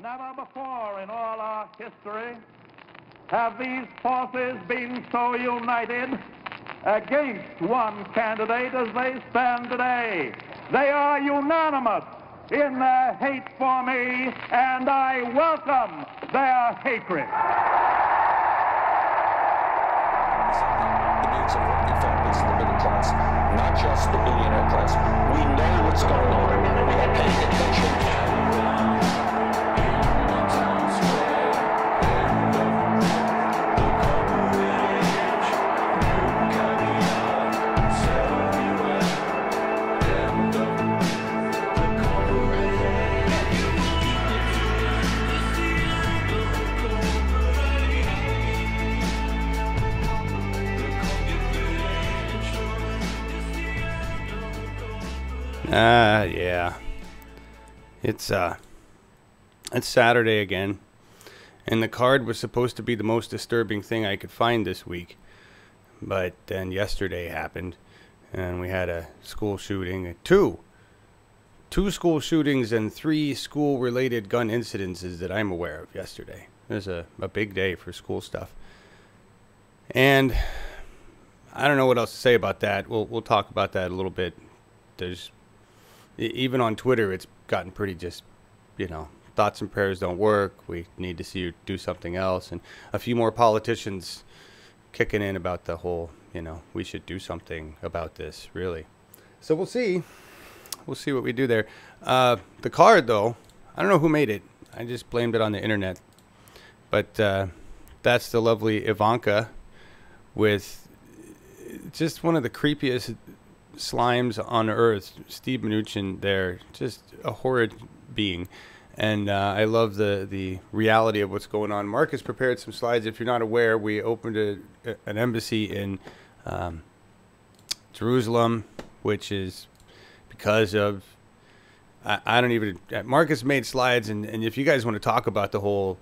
Never before in all our history have these forces been so united against one candidate as they stand today. They are unanimous in their hate for me, and I welcome their hatred. The needs of working families and the middle class, not just the billionaire class. We know what's going on. We are paying attention. Yeah. It's Saturday again, and the card was supposed to be the most disturbing thing I could find this week, but then yesterday happened, and we had a school shooting, two school shootings and 3 school-related gun incidences that I'm aware of yesterday. It was a big day for school stuff, and I don't know what else to say about that. We'll talk about that a little bit. There's even on Twitter, it's gotten pretty just, thoughts and prayers don't work. We need to see you do something else. And a few more politicians kicking in about the whole, we should do something about this, really. So we'll see. We'll see what we do there. The card, though, I don't know who made it. I just blamed it on the internet. But that's the lovely Ivanka with just one of the creepiest slimes on earth. Steve Mnuchin there, just a horrid being. And I love the reality of what's going on. Markus prepared some slides. If you're not aware, we opened an embassy in Jerusalem, which is because of, I don't even, Markus made slides, and if you guys want to talk about the whole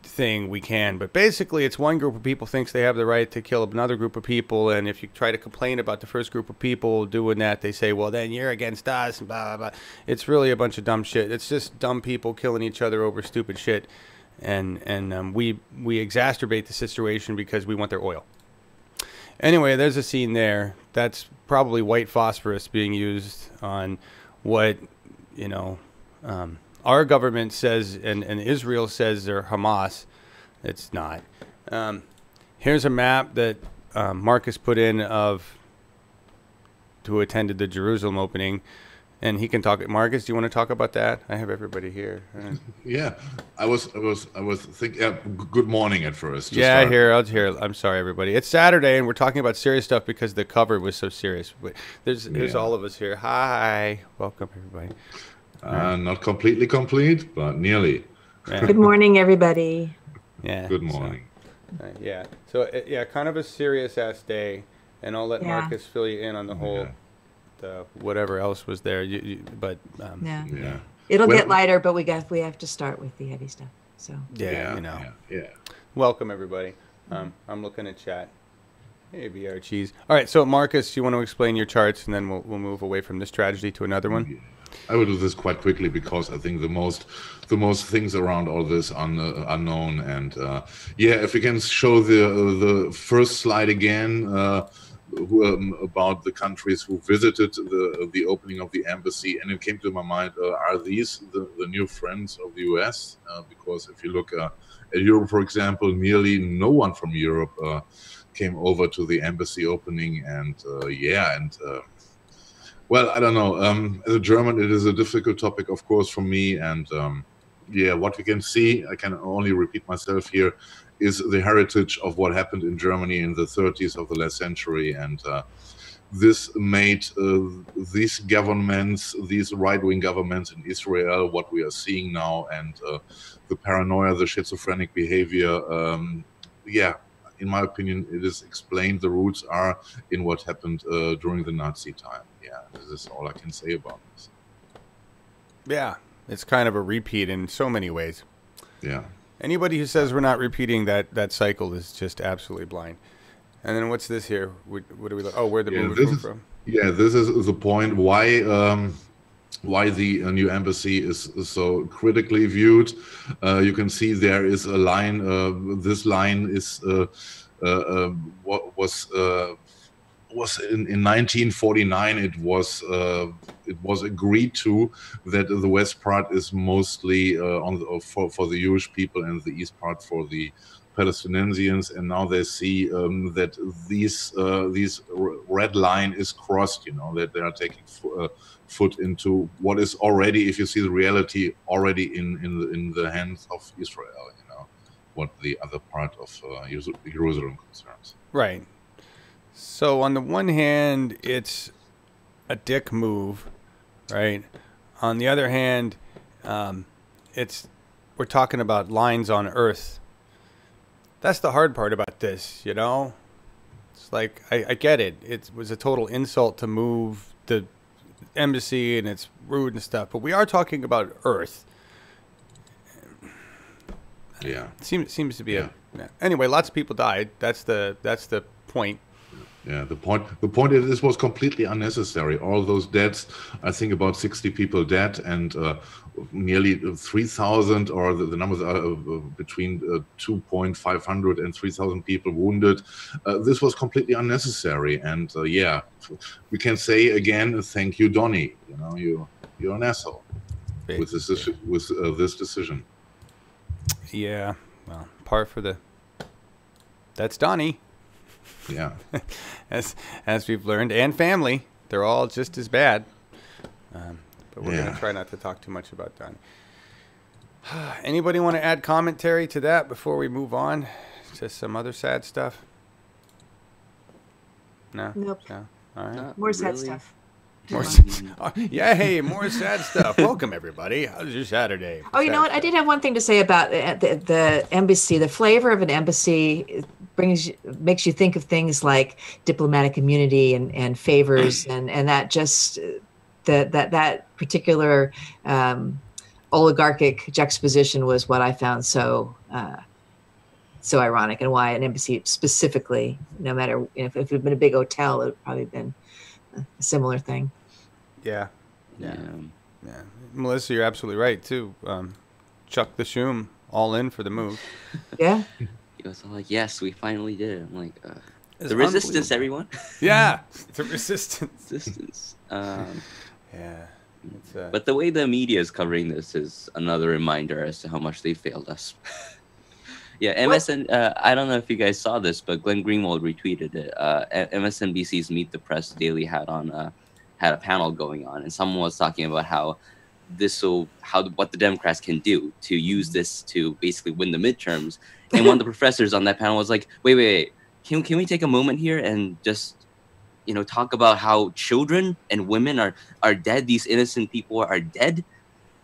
thing, we can. But basically, it's one group of people thinks they have the right to kill another group of people, and if you try to complain about the first group of people doing that, they say, well, then you're against us, and blah, blah, blah. It's really a bunch of dumb shit. It's just dumb people killing each other over stupid shit, and we exacerbate the situation because we want their oil. Anyway, there's a scene there. That's probably white phosphorus being used on what, our government says, and Israel says they're Hamas. It's not. Here's a map that Markus put in of who attended the Jerusalem opening, and he can talk. Markus, do you want to talk about that? I have everybody here. Yeah, I was thinking. Good morning at first. Yeah, I'll hear. I'm sorry, everybody. It's Saturday, and we're talking about serious stuff because the cover was so serious. There's all of us here. Hi, welcome everybody. Not completely complete, but nearly. Yeah. Good morning, everybody. Yeah. Good morning. So, kind of a serious-ass day, and I'll let Markus fill you in on the whole, whatever else was there. But it'll get lighter, but we have to start with the heavy stuff. So Yeah. Welcome, everybody. I'm looking at chat. Hey, VR cheese. All right, so Markus, you want to explain your charts, and then we'll move away from this tragedy to another one. Yeah. I will do this quite quickly because I think the most things around all this are unknown. And if we can show the first slide again about the countries who visited the opening of the embassy, and it came to my mind: are these the new friends of the U.S.? Because if you look at Europe, for example, nearly no one from Europe came over to the embassy opening, well, I don't know. As a German, it is a difficult topic, of course, for me. And what we can see, I can only repeat myself here, is the heritage of what happened in Germany in the 30s of the last century. And this made these governments, these right-wing governments in Israel, what we are seeing now, and the paranoia, the schizophrenic behavior, in my opinion, it is explained. The roots are in what happened during the Nazi time. Yeah, this is all I can say about this. Yeah, it's kind of a repeat in so many ways. Yeah. Anybody who says we're not repeating that cycle is just absolutely blind. And then what's this here? What do we look? Oh, where the movie came from? Yeah, this is the point why why the new embassy is so critically viewed. You can see there is a line. This line is what was in 1949. It was agreed to that the west part is mostly for the Jewish people and the east part for the Palestinians, and now they see that these red line is crossed. That they are taking foot into what is already, if you see the reality, already in the hands of Israel. What the other part of Jerusalem concerns. Right. So on the one hand, it's a dick move, right? On the other hand, we're talking about lines on Earth. That's the hard part about this, It's like, I get it. It was a total insult to move the embassy, and it's rude and stuff. But we are talking about Earth. Yeah. Seems to be anyway, lots of people died. That's the point. Yeah, the point is this was completely unnecessary. All those deaths, I think about 60 people dead, and nearly 3,000, or the numbers are between 2,500 and 3,000 people wounded. This was completely unnecessary, and we can say again, thank you, Donnie. You're an asshole with this decision. Yeah, well, par for the. That's Donnie. Yeah, as we've learned, and family, they're all just as bad. But we're gonna try not to talk too much about Donnie. Anybody want to add commentary to that before we move on to some other sad stuff? No. Nope. No. All right. More sad stuff. More yay, more sad stuff. Welcome, everybody. How's your Saturday? Oh, you know what? I did have one thing to say about the embassy. The flavor of an embassy makes you think of things like diplomatic immunity and favors, and that just that particular oligarchic juxtaposition was what I found so ironic, and why an embassy specifically, no matter if it had been a big hotel, it would probably have been a similar thing. Yeah. Melissa, you're absolutely right too. Chuck the Shoom all in for the move. Yeah. He was all like, "Yes, we finally did it." I'm like, the resistance, everyone. Yeah, the resistance. Yeah. But the way the media is covering this is another reminder as to how much they failed us. Yeah, MSN. I don't know if you guys saw this, but Glenn Greenwald retweeted it. MSNBC's Meet the Press Daily had a panel going on, and someone was talking about what the Democrats can do to use this to basically win the midterms. And one of the professors on that panel was like, "Wait, can we take a moment here and just talk about how children and women are dead? These innocent people are dead."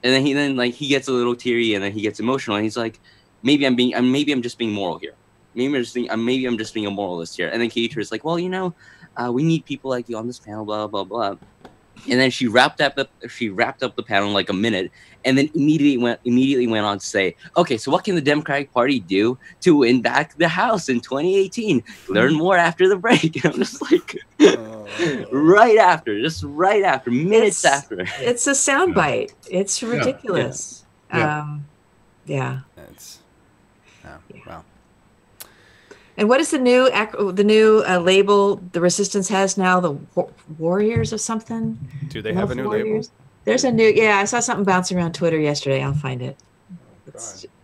And then he gets a little teary, and then he gets emotional, and he's like, Maybe I'm just being moral here. Maybe I'm just being a moralist here. And then Katie is like, "Well, we need people like you on this panel, blah blah blah." And then she wrapped up the panel in like a minute, and then immediately went on to say, "Okay, so what can the Democratic Party do to win back the House in 2018? Learn more after the break." And I'm just like, right after, minutes after. It's a soundbite. It's ridiculous. Yeah. Wow. And what is the new label the Resistance has now? The Warriors or something? Do they have a new label? There's a new. Yeah, I saw something bouncing around Twitter yesterday. I'll find it.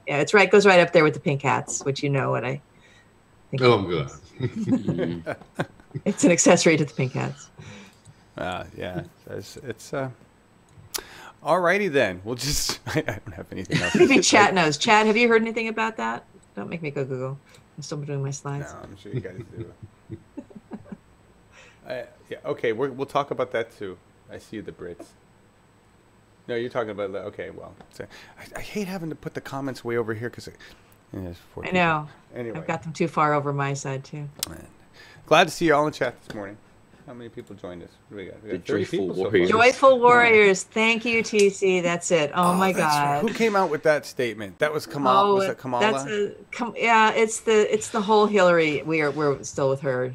It's right. Goes right up there with the pink hats, which what I think. Oh, good. It's an accessory to the pink hats. Yeah, it's alrighty then. We'll just. I don't have anything else. Maybe Chad knows. Chad, have you heard anything about that? Don't make me go Google. I'm still doing my slides. No, I'm sure you guys do. Yeah. Okay. We'll talk about that too. I see the Brits. No, you're talking about. Okay. Well, I hate having to put the comments way over here because I know. Anyway, I've got them too far over my side too. Glad to see you all in chat this morning. How many people joined us? What do we got? We got 30 people so far. Joyful Warriors. Thank you, TC. That's it. Oh my God. Who came out with that statement? That was Kamala. Was that Kamala? It's the whole Hillary. We're still with her,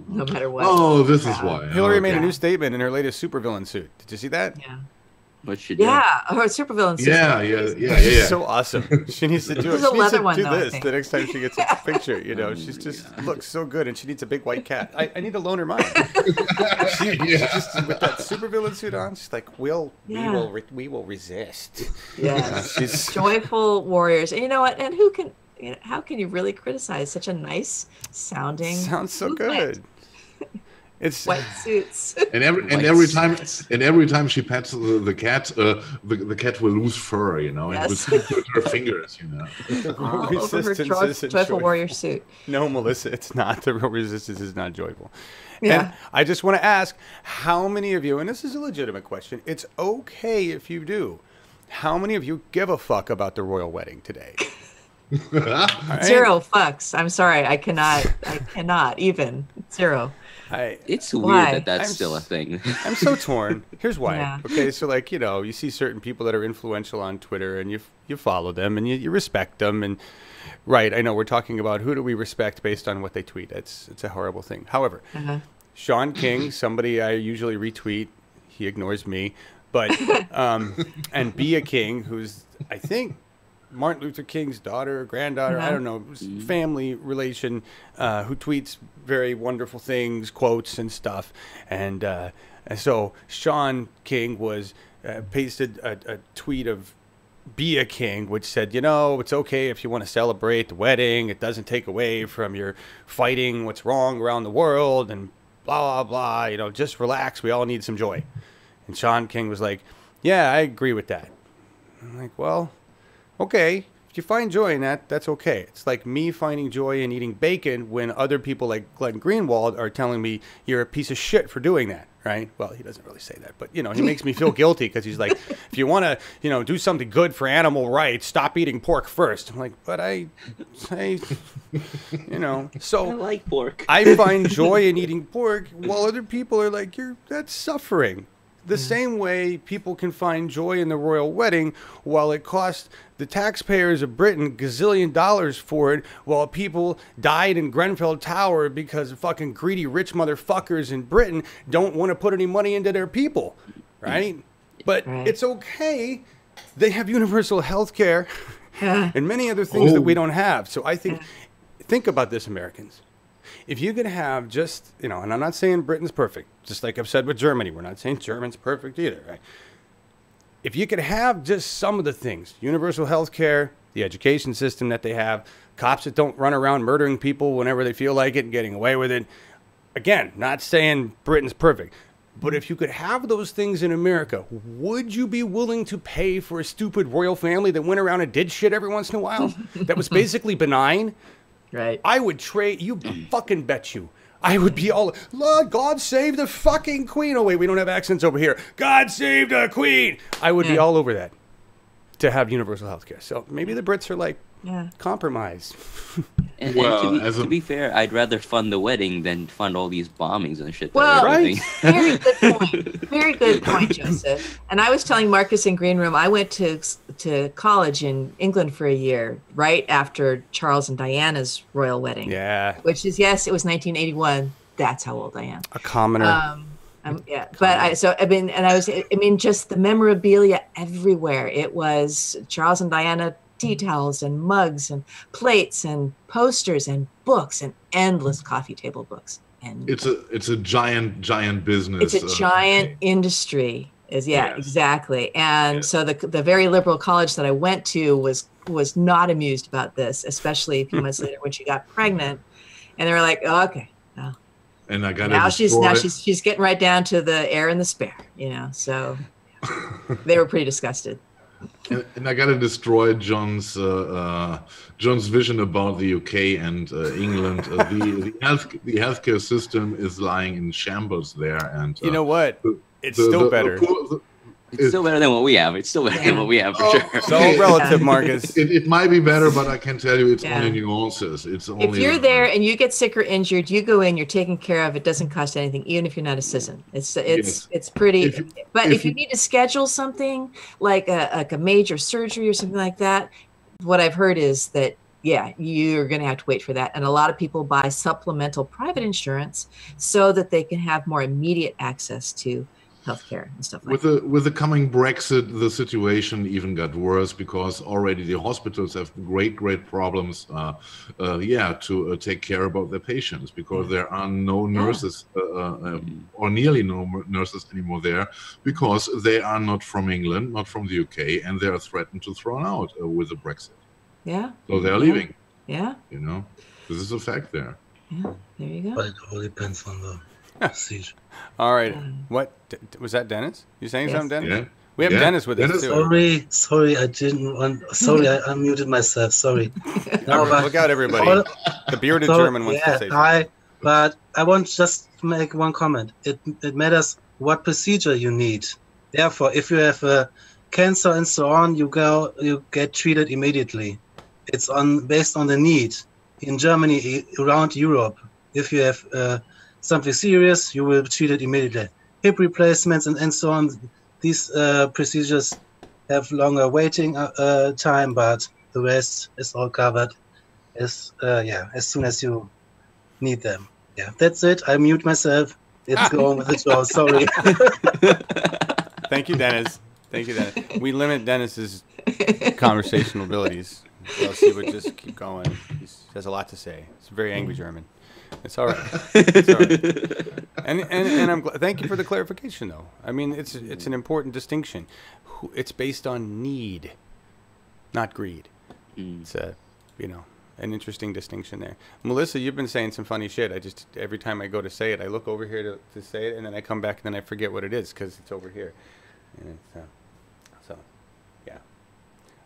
no matter what. Oh, this is why. Hillary made a new statement in her latest supervillain suit. Did you see that? Yeah. What she do? Yeah, her supervillain sister. Yeah. So awesome. She needs to do This it. is a She needs leather to one, do though, I this think. the next time she gets a picture. You know, she's just looks so good, and she needs a big white cat. I need to loan her mine. She's just with that supervillain suit on. She's like, we will resist. Yeah, She's joyful warriors. And you know what? And who can? You know, how can you really criticize such a nice sounding? sounds so movement? good. It's White suits. And every time she pets the cat, the cat will lose fur, you know, and Yes. will stick with her fingers, you know. All over her joyful warrior suit. No, Melissa, it's not. The real resistance is not joyful. Yeah. And I just want to ask, how many of you, and this is a legitimate question, it's okay if you do, how many of you give a fuck about the royal wedding today? All right? 0 fucks. I'm sorry. I cannot even. 0. It's Why? weird that that's I'm still a thing. I'm so torn. Here's why. Yeah. Okay, so like, you know, you see certain people that are influential on Twitter and you follow them and you respect them. And right, I know we're talking about who do we respect based on what they tweet. It's a horrible thing. However, Sean King, somebody I usually retweet, he ignores me. But and Be a King, who's I think Martin Luther King's daughter, granddaughter, I don't know, family relation, who tweets very wonderful things, quotes and stuff. And so Sean King was pasted a tweet of Be a King, which said, you know, it's okay if you want to celebrate the wedding. It doesn't take away from your fighting what's wrong around the world and blah, blah, blah. You know, just relax. We all need some joy. And Sean King was like, yeah, I agree with that. I'm like, well, okay, if you find joy in that, that's okay. It's like me finding joy in eating bacon when other people like Glenn Greenwald are telling me you're a piece of shit for doing that, right? Well, he doesn't really say that, but, you know, he makes me feel guilty because he's like, if you want to, you know, do something good for animal rights, stop eating pork first. I'm like, but I you know, so I like pork. I find joy in eating pork while other people are like, that's suffering. The same way people can find joy in the royal wedding while it cost the taxpayers of Britain gazillion dollars for it, while people died in Grenfell Tower because fucking greedy rich motherfuckers in Britain don't want to put any money into their people, right? But it's okay. They have universal health care and many other things that we don't have. So I think about this, Americans. If you could have just, you know, and I'm not saying Britain's perfect, just like I've said with Germany, we're not saying Germany's perfect either, right? If you could have just some of the things, universal health care, the education system that they have, cops that don't run around murdering people whenever they feel like it and getting away with it. Again, not saying Britain's perfect, but if you could have those things in America, would you be willing to pay for a stupid royal family that went around and did shit every once in a while? That was basically benign? Right. I would trade, you fucking bet you. I would be all, Lord, God save the fucking queen. Oh, wait, we don't have accents over here. God save the queen. I would be all over that to have universal health care. So maybe the Brits are like, compromise. And Well, to be fair, I'd rather fund the wedding than fund all these bombings and shit. Well, Right. Very good point. Very good point, Joseph. And I was telling Markus in Green Room, I went to college in England for a year, right after Charles and Diana's royal wedding. Yeah. Which is, yes, it was 1981. That's how old I am. A commoner. Yeah, but just the memorabilia everywhere. It was Charles and Diana tea towels and mugs and plates and posters and books and endless coffee table books. And It's a giant business. it's a giant industry. Exactly. And so the very liberal college that I went to was not amused about this, especially a few months later when she got pregnant, and they were like, oh, okay. Oh. And I got Now she's getting right down to the heir and the spare, you know. So they were pretty disgusted. And I gotta destroy John's vision about the UK and England. The healthcare system is lying in shambles there, and you know what? It's still better. It's still better than what we have. It's still better than what we have for sure. It's all relative, Markus. It might be better, but I can tell you it's only nuances. It's only if you're there and you get sick or injured, you go in, you're taken care of. It doesn't cost anything, even if you're not a citizen. It's pretty. If you need to schedule something like a major surgery or something like that, what I've heard is that you're going to have to wait for that. And a lot of people buy supplemental private insurance so that they can have more immediate access to healthcare and stuff like with the coming Brexit, the situation even got worse because already the hospitals have great problems, to take care about their patients because there are no nurses or nearly no nurses anymore there because they are not from England, not from the UK, and they are threatened to thrown out with the Brexit. Yeah. So they are leaving. Yeah. You know, this is a fact there. Yeah. There you go. But it all depends on the procedure. All right. What was that, Dennis? You saying something, Dennis? Yeah. We have Dennis with us too. Sorry, I didn't want. Sorry, I unmuted myself. Sorry. No, look out, everybody! The bearded German wants to say something. But I want just to make one comment. It matters what procedure you need. Therefore, if you have a cancer and so on, you get treated immediately. It's based on the need. In Germany, around Europe, if you have something serious, you will be treated immediately. Hip replacements and so on. These procedures have longer waiting time, but the rest is all covered as soon as you need them. Yeah, that's it. I mute myself. It's going with the show. Sorry. Thank you, Dennis. Thank you, Dennis. We limit Dennis's conversational abilities. Else he would just keep going. He has a lot to say. It's a very angry German. It's all right. It's all right. And I'm glad. Thank you for the clarification, though. I mean, it's an important distinction. It's based on need, not greed. It's an interesting distinction there. Melissa, you've been saying some funny shit. Every time I go to say it, I look over here to say it, and then I come back and then I forget what it is because it's over here. And so, yeah.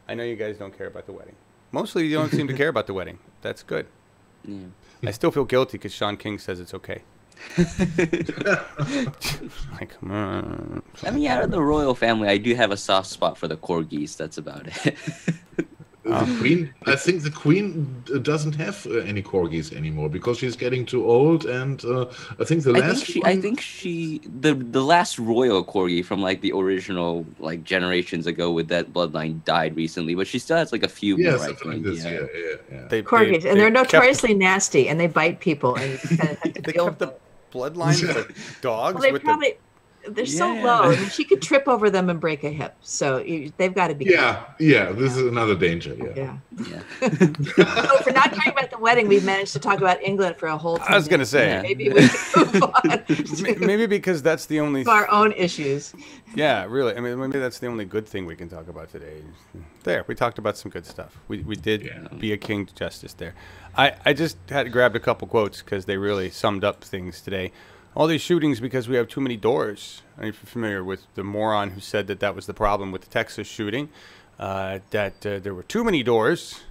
I know you guys don't care about the wedding. Mostly you don't seem to care about the wedding. That's good. Yeah. I still feel guilty because Sean King says it's okay. Like, I mean, out of the royal family, I do have a soft spot for the corgis. That's about it. The Queen, I think the Queen doesn't have any corgis anymore because she's getting too old, and I think the last royal corgi from like the original like generations ago with that bloodline died recently, but she still has like a few more. I think. Corgis, and they're notoriously nasty, and they bite people, and you kind of have to they kept the bloodline for dogs. Well, they're so low. I mean, she could trip over them and break a hip. So they've got to be. Yeah. This is another danger. Yeah. So for not talking about the wedding, we've managed to talk about England for a whole time. I was going to say. Maybe we can move on. Maybe because that's the only. Our own issues. Yeah, really. I mean, maybe that's the only good thing we can talk about today. There, we talked about some good stuff. We did be a king justice there. I just had grabbed a couple quotes because they really summed up things today. All these shootings because we have too many doors. Are you familiar with the moron who said that was the problem with the Texas shooting? That there were too many doors.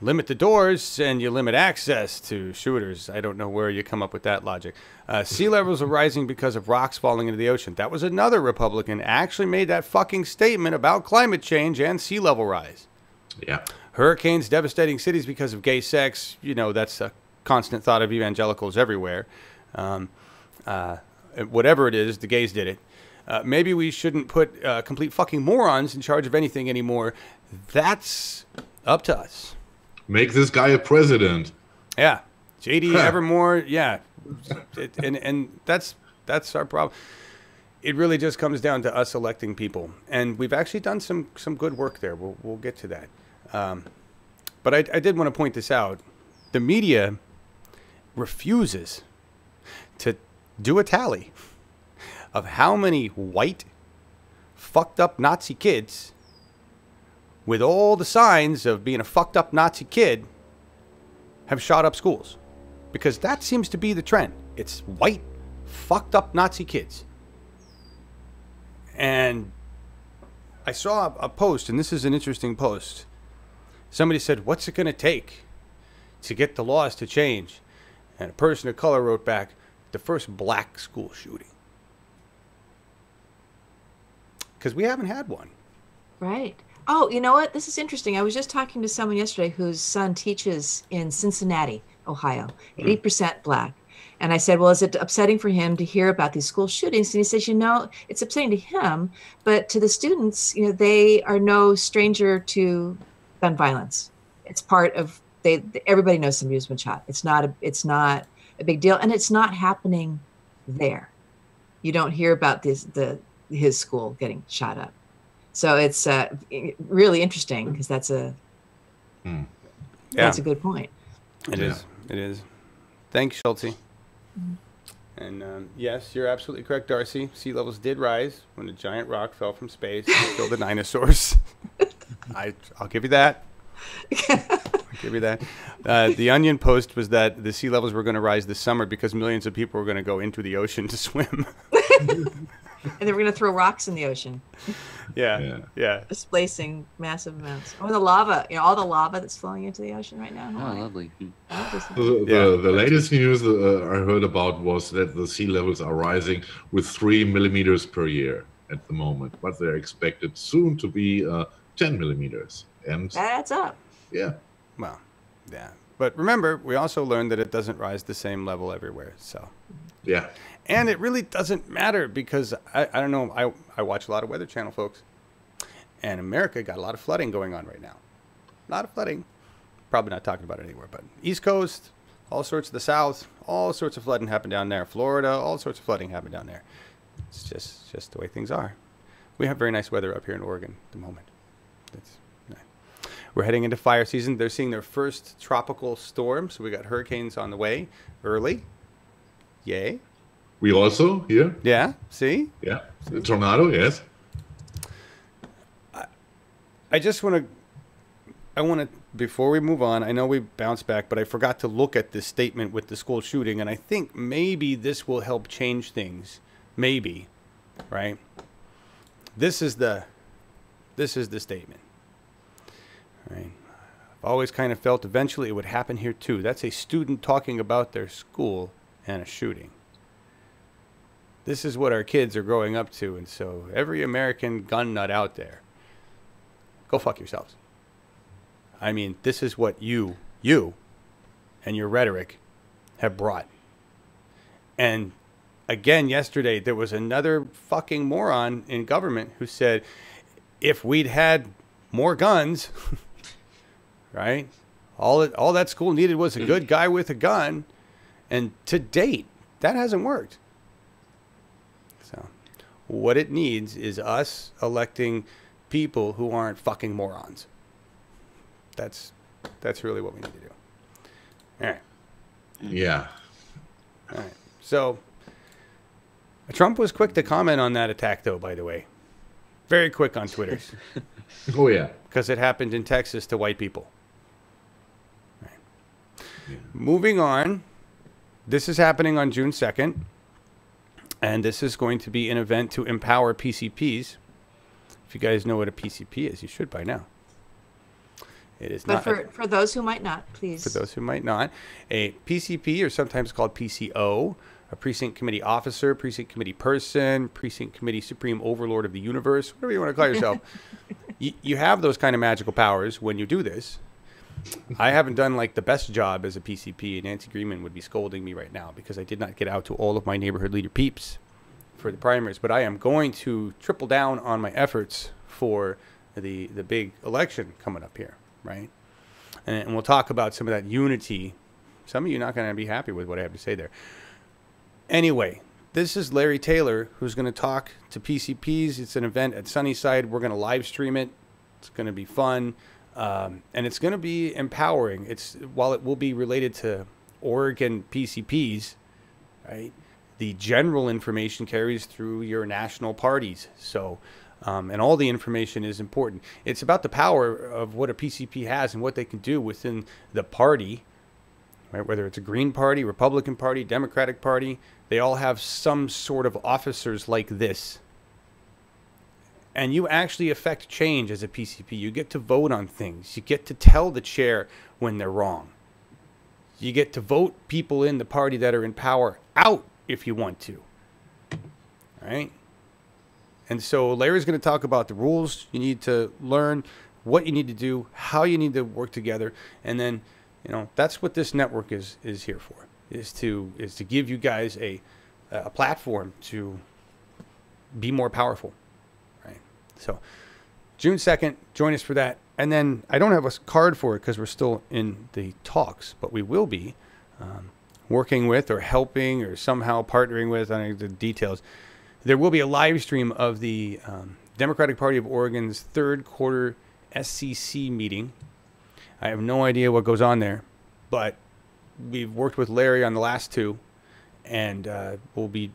Limit the doors and you limit access to shooters. I don't know where you come up with that logic. Sea levels are rising because of rocks falling into the ocean. That was another Republican actually made that fucking statement about climate change and sea level rise. Yeah. Hurricanes devastating cities because of gay sex. You know, that's a constant thought of evangelicals everywhere. Whatever it is, the gays did it. Maybe we shouldn't put complete fucking morons in charge of anything anymore. That's up to us. Make this guy a president. Yeah. JD Evermore. Yeah. And that's our problem. It really just comes down to us electing people. And we've actually done some good work there. We'll get to that. But I did want to point this out. The media refuses to do a tally of how many white, fucked up Nazi kids with all the signs of being a fucked up Nazi kid have shot up schools. Because that seems to be the trend. It's white, fucked up Nazi kids. And I saw a post, and this is an interesting post. Somebody said, what's it going to take to get the laws to change? And a person of color wrote back, the first black school shooting. Because we haven't had one. Right. Oh, you know what? This is interesting. I was just talking to someone yesterday whose son teaches in Cincinnati, Ohio, 80% black. And I said, well, is it upsetting for him to hear about these school shootings? And he says, it's upsetting to him, but to the students, they are no stranger to gun violence. It's part of, everybody knows somebody who's been shot. It's not a big deal, and it's not happening there. you don't hear about his school getting shot up. So it's really interesting because that's a good point. It is. It is. Thanks, Schulte. And yes, you're absolutely correct, Darcy. Sea levels did rise when a giant rock fell from space and killed the dinosaurs. I'll give you that. I'll give you that. The Onion post was that the sea levels were going to rise this summer because millions of people were going to go into the ocean to swim. And they were going to throw rocks in the ocean. Yeah. Displacing massive amounts. Oh, the lava. All the lava that's flowing into the ocean right now. Oh, lovely. The latest news I heard about was that the sea levels are rising with 3 millimeters per year at the moment, but they're expected soon to be 10 millimeters. And that adds up. Yeah. Well, yeah. But remember, we also learned that it doesn't rise the same level everywhere. So. Yeah. And it really doesn't matter because I don't know. I watch a lot of Weather Channel, folks. And America got a lot of flooding going on right now. A lot of flooding. Probably not talking about it anywhere, but East Coast, all sorts of the South, all sorts of flooding happened down there. Florida, all sorts of flooding happened down there. It's just the way things are. We have very nice weather up here in Oregon at the moment. We're heading into fire season. They're seeing their first tropical storm, so we got hurricanes on the way early. Yay. We also here? Yeah, see? Yeah. The tornado, yes. I just want to, before we move on, I know we bounced back, but I forgot to look at this statement with the school shooting, and I think maybe this will help change things. Maybe, right? This is the statement, right? I've always kind of felt eventually it would happen here too. That's a student talking about their school and a shooting. This is what our kids are growing up to, and so every American gun nut out there, go fuck yourselves. I mean, this is what you and your rhetoric have brought. And again, yesterday, there was another fucking moron in government who said, if we'd had more guns, right, all that school needed was a good guy with a gun. And to date, that hasn't worked. So what it needs is us electing people who aren't fucking morons. That's really what we need to do. All right. Yeah. All right. So Trump was quick to comment on that attack, though, by the way. Very quick on Twitter. Oh, yeah. Because it happened in Texas to white people. All right. Yeah. Moving on. This is happening on June 2nd. And this is going to be an event to empower PCPs. If you guys know what a PCP is, you should by now. It is not. But for those who might not, please. For those who might not, a PCP, or sometimes called PCO, a precinct committee officer, precinct committee person, precinct committee supreme overlord of the universe, whatever you want to call yourself. You have those kind of magical powers when you do this. I haven't done like the best job as a PCP, and Nancy Greenman would be scolding me right now because I did not get out to all of my neighborhood leader peeps for the primaries. But I am going to triple down on my efforts for the big election coming up here, right? And we'll talk about some of that unity. Some of you are not going to be happy with what I have to say there. Anyway, this is Larry Taylor, who's going to talk to PCPs. It's an event at Sunnyside. We're going to live stream it. It's going to be fun. And it's going to be empowering. While it will be related to Oregon PCPs, right? The general information carries through your national parties. So, and all the information is important. It's about the power of what a PCP has and what they can do within the party, right? Whether it's a Green Party, Republican Party, Democratic Party, they all have some sort of officers like this. And you actually affect change as a PCP. You get to vote on things. You get to tell the chair when they're wrong. You get to vote people in the party that are in power out if you want to. All right? And so Larry's going to talk about the rules you need to learn, what you need to do, how you need to work together. And then, that's what this network is here for, is to give you guys a platform to be more powerful. So June 2nd, join us for that. And then I don't have a card for it because we're still in the talks, but we will be working with or helping or somehow partnering with, I don't know the details, there will be a live stream of the Democratic Party of Oregon's third quarter SCC meeting. I have no idea what goes on there, but we've worked with Larry on the last two, and we'll be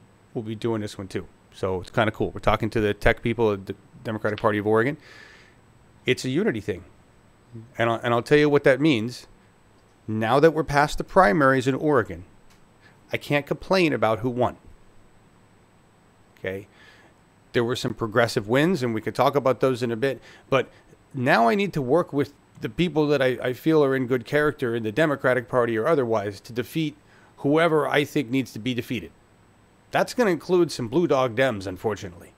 doing this one too. So it's kind of cool. We're talking to the tech people at the Democratic Party of Oregon. It's a unity thing, and I'll tell you what that means. Now that we're past the primaries in Oregon, I can't complain about who won. Okay, there were some progressive wins, and we could talk about those in a bit. But now I need to work with the people that I feel are in good character in the Democratic Party or otherwise to defeat whoever I think needs to be defeated. That's going to include some blue dog Dems, unfortunately,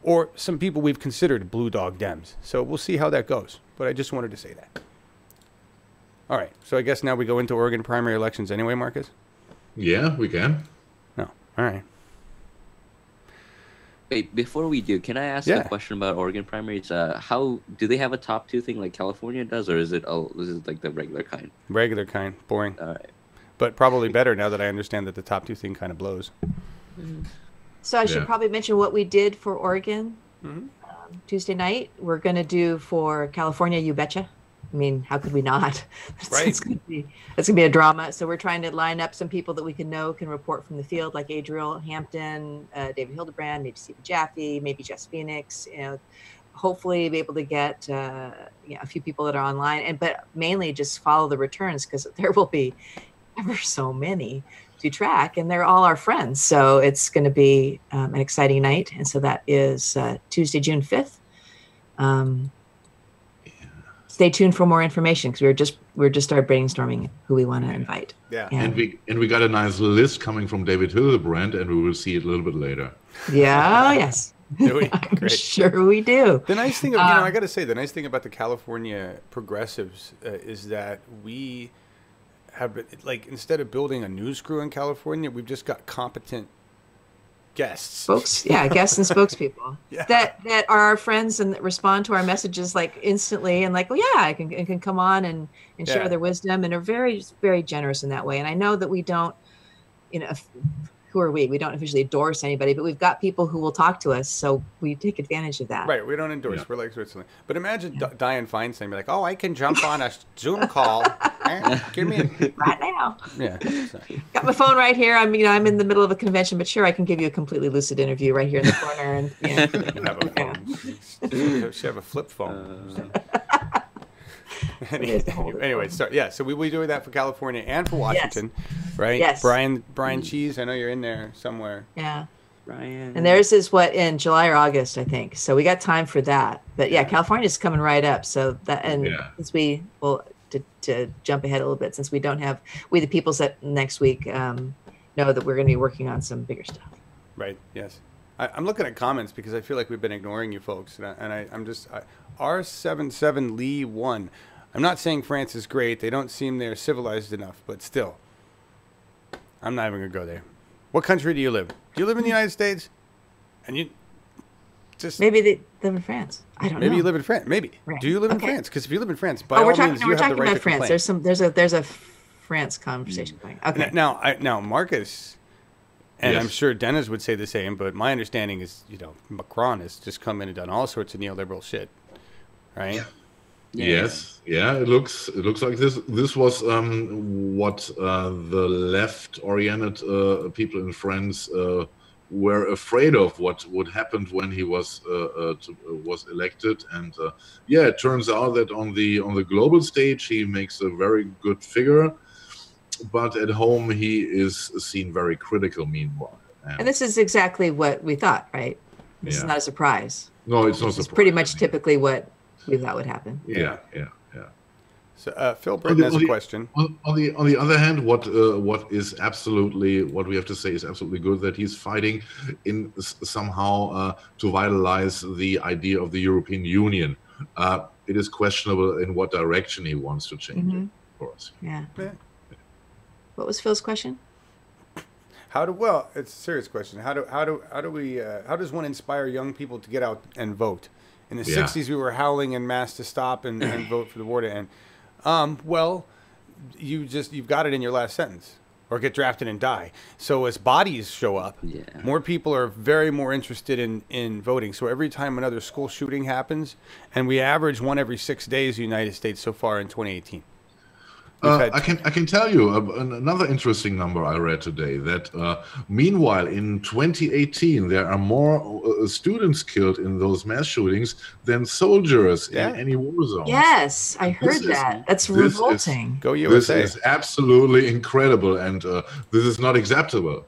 or some people we've considered blue dog Dems. So we'll see how that goes. But I just wanted to say that. All right. So I guess now we go into Oregon primary elections anyway, Marcus? Yeah, we can. No. All right. Wait, before we do, can I ask a question about Oregon primaries? How do they have a top two thing like California does, or is it like the regular kind? Regular kind, boring. All right. But probably better now that I understand that the top two thing kind of blows. So I should probably mention what we did for Oregon Tuesday night. We're going to do for California, You Betcha. I mean, how could we not? Right. It's going to be a drama. So we're trying to line up some people that we can report from the field, like Adriel Hampton, David Hildebrand, maybe Stephen Jaffe, maybe Jess Phoenix. You know, hopefully be able to get a few people that are online, but mainly just follow the returns, because there will be ever so many to track, and they're all our friends. So it's going to be an exciting night. And so that is Tuesday, June 5th. Stay tuned for more information, because we're just started brainstorming who we want to invite. Yeah. And we got a nice list coming from David Hildebrand, and we will see it a little bit later. Yeah. Yes. I'm I'm sure we do. The nice thing, I got to say, the nice thing about the California progressives is that we have, like, instead of building a news crew in California, we've just got competent guests. Guests and spokespeople that are our friends and that respond to our messages like instantly, and like, well, yeah, I can come on and share their wisdom, and are very, very generous in that way. And I know that we don't, who are we? We don't officially endorse anybody, but we've got people who will talk to us, so we take advantage of that. Right, we don't endorse. Yeah. We're like Switzerland. But imagine Dianne Feinstein be like, "Oh, I can jump on a Zoom call. Give me right now." Yeah, got my phone right here. I'm in the middle of a convention, but sure, I can give you a completely lucid interview right here in the corner. And she have a flip phone. Anyway, so we will be doing that for California and for Washington, right? Yes. Brian Cheese, I know you're in there somewhere. Yeah. Brian. And theirs is in July or August, I think. So we got time for that. But California's coming right up. So that, and since we to jump ahead a little bit, since we don't have We the People set next week, know that we're going to be working on some bigger stuff. Right. Yes. I'm looking at comments because I feel like we've been ignoring you folks, and I'm just R77 Lee 1. I'm not saying France is great. They don't seem they're civilized enough, but still, I'm not even gonna go there. What country do you live? Do you live in the United States? And you just maybe they live in France. I don't know. Maybe you live in France. Maybe. Right. Do you live in France? Because if you live in France, by all means, you have the right to complain. There's a France conversation going. Okay. Now Marcus. And I'm sure Dennis would say the same, but my understanding is, Macron has just come in and done all sorts of neoliberal shit, right? Yeah. Yes, it looks like this. This was what the left-oriented people in France were afraid of. What would happen when he was elected, and it turns out that on the global stage he makes a very good figure. But at home, he is seen very critical, meanwhile. And this is exactly what we thought, right? This is not a surprise. No, it's not a surprise. It's pretty much typically what we thought would happen. Yeah. So Phil Britton has a question. On the other hand, what is absolutely, what we have to say is absolutely good, that he's fighting in somehow to vitalize the idea of the European Union. It is questionable in what direction he wants to change it, of course. Yeah. What was Phil's question? It's a serious question. How does one inspire young people to get out and vote? In the 60s, we were howling en masse to stop and vote for the war to end. You've got it in your last sentence. or get drafted and die. So as bodies show up, more people are more interested in voting. So every time another school shooting happens, and we average one every 6 days in the United States so far in 2018. I can tell you another interesting number I read today, that meanwhile in 2018 there are more students killed in those mass shootings than soldiers in any war zone. Yes, I heard that. That's revolting. Go USA. This is absolutely incredible, and this is not acceptable.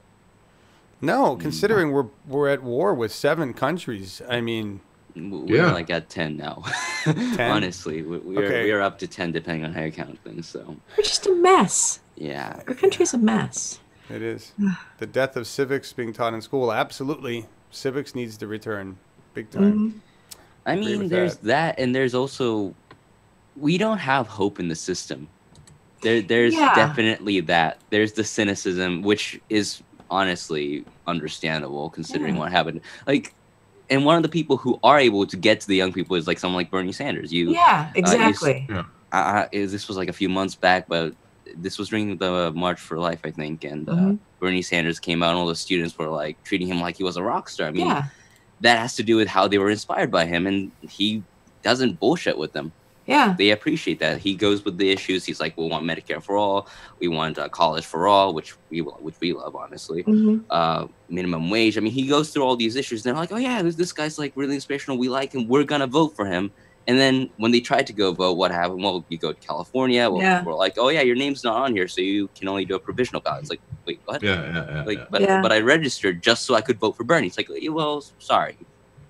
No, considering we're at war with 7 countries. I mean, we're like at 10 now. 10? Honestly, we're up to 10 depending on how you count things. So we're just a mess. Yeah, our country's a mess. It is. The death of civics being taught in school. Absolutely, civics needs to return big time. I mean, there's that, and there's also, we don't have hope in the system. There's definitely that. There's the cynicism, which is honestly understandable considering what happened. Like. And one of the people who are able to get to the young people is like someone like Bernie Sanders. Exactly. This was like a few months back, but this was during the March for Life, I think. And Bernie Sanders came out, and all the students were like treating him like he was a rock star. I mean, that has to do with how they were inspired by him, and he doesn't bullshit with them. Yeah. They appreciate that. He goes with the issues. He's like, we want Medicare for all. We want college for all, which we love, honestly. Minimum wage. I mean, he goes through all these issues. And they're like, oh, yeah, this guy's like really inspirational. We like him. We're going to vote for him. And then when they tried to go vote, what happened? Well, you go to California. Well, we're like, oh, yeah, your name's not on here, so you can only do a provisional ballot. It's like, wait, what? But I registered just so I could vote for Bernie. It's like, well, sorry.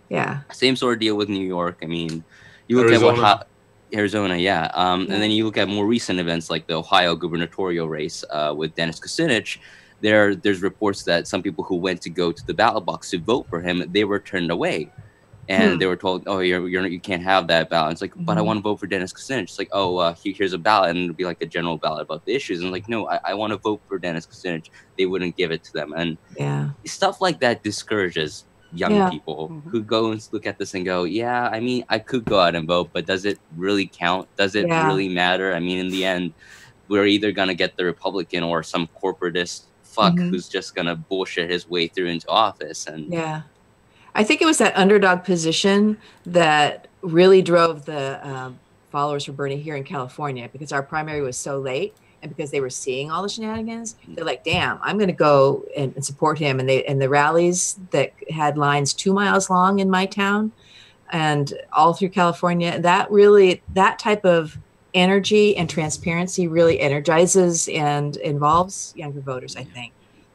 Yeah. Same sort of deal with New York. I mean, you look at Arizona, and then you look at more recent events like the Ohio gubernatorial race with Dennis Kucinich. There's reports that some people who went to go to the ballot box to vote for him, they were turned away, and they were told, "Oh, you can't have that ballot." It's like, but I want to vote for Dennis Kucinich. It's like, oh, here's a ballot, and it'll be like a general ballot about the issues. And like, no, I want to vote for Dennis Kucinich. They wouldn't give it to them, and stuff like that discourages young people who go and look at this and go, yeah, I mean, I could go out and vote, but does it really count? Does it really matter? I mean, in the end, we're either going to get the Republican or some corporatist fuck who's just going to bullshit his way through into office. And I think it was that underdog position that really drove the followers for Bernie here in California, because our primary was so late. And because they were seeing all the shenanigans, they're like, damn, I'm going to go and support him. And the rallies that had lines 2 miles long in my town and all through California, that type of energy and transparency really energizes and involves younger voters, I think,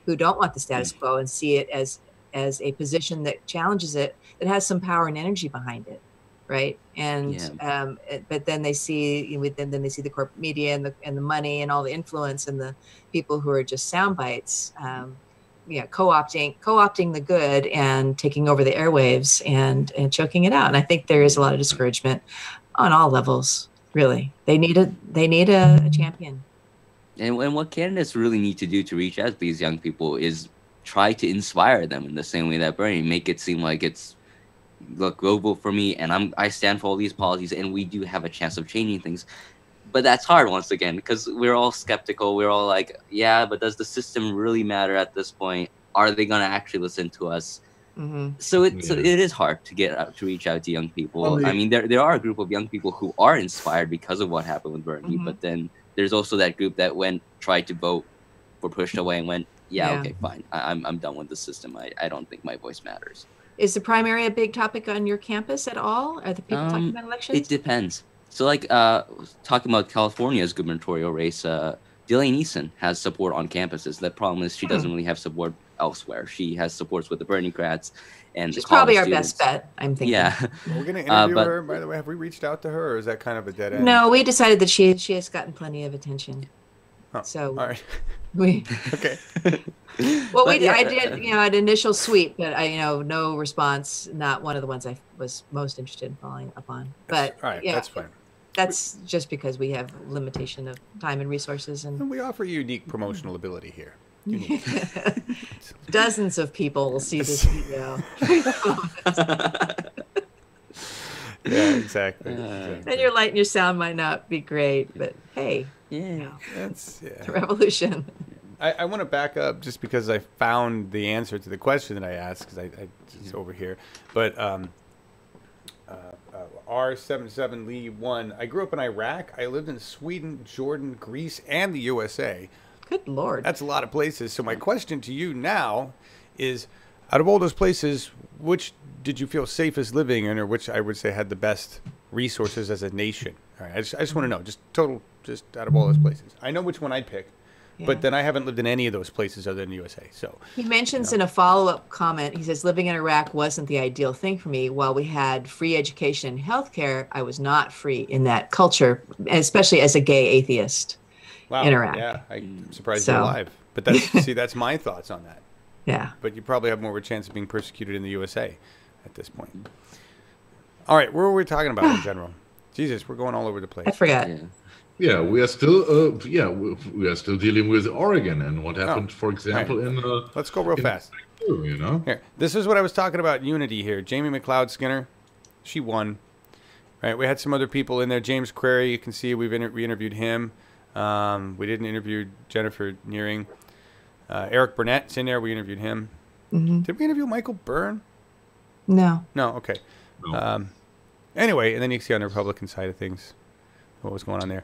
who don't want the status quo and see it as a position that challenges it, that has some power and energy behind it. Right. And but then they see then they see the corporate media and the money and all the influence and the people who are just sound bites, co-opting the good and taking over the airwaves and choking it out. And I think there is a lot of discouragement on all levels. Really, they need a champion. And what candidates really need to do to reach out to these young people is try to inspire them in the same way that Bernie, make it seem like it's, look, go vote for me, and I stand for all these policies, and we do have a chance of changing things. But that's hard, once again, because we're all skeptical. We're all like, yeah, but does the system really matter at this point? Are they going to actually listen to us? So it is hard to reach out to young people. I mean, there are a group of young people who are inspired because of what happened with Bernie, but then there's also that group that tried to vote, were pushed away, and went, okay, fine, I'm done with the system. I don't think my voice matters. Is the primary a big topic on your campus at all? Are the people talking about elections? It depends. So, like, talking about California's gubernatorial race, Delaney Eason has support on campuses. The problem is she doesn't really have support elsewhere. She has supports with the Bernie-crats and she's probably our best bet, I'm thinking. Yeah. We're going to interview her, by the way. Have we reached out to her, or is that kind of a dead end? No, we decided that she has gotten plenty of attention. Oh, so all right. Okay. Well, I did, an initial sweep, but no response. Not one of the ones I was most interested in following up on. But all right, that's fine. That's just because we have limitation of time and resources, and we offer unique promotional ability here. Dozens of people will see this video. Yeah, exactly. And your light and your sound might not be great, but hey, that's the revolution. I want to back up just because I found the answer to the question that I asked because it's over here. But R77 Lee 1. I grew up in Iraq. I lived in Sweden, Jordan, Greece, and the USA. Good Lord. That's a lot of places. So my question to you now is, out of all those places, which did you feel safest living in, or which I would say had the best resources as a nation? All right, I just want to know, just out of all those places. I know which one I'd pick. Yeah. But then I haven't lived in any of those places other than the USA. So he mentions in a follow-up comment, he says, living in Iraq wasn't the ideal thing for me. While we had free education and healthcare, I was not free in that culture, especially as a gay atheist in Iraq. Yeah, I'm surprised you're alive. But that's my thoughts on that. Yeah. But you probably have more of a chance of being persecuted in the USA at this point. All right, what were we talking about in general? Jesus, we're going all over the place. I forgot. Yeah, we are still we are still dealing with Oregon and what happened, for example, in let's go real fast. You know, here, this is what I was talking about. Unity here. Jamie McLeod Skinner, she won. Right, we had some other people in there. James Crary, you can see we interviewed him. We didn't interview Jennifer Nearing. Eric Burnett's in there. We interviewed him. Mm-hmm. Did we interview Michael Byrne? No. No. Okay. No. Anyway, and then you can see on the Republican side of things what was going on there.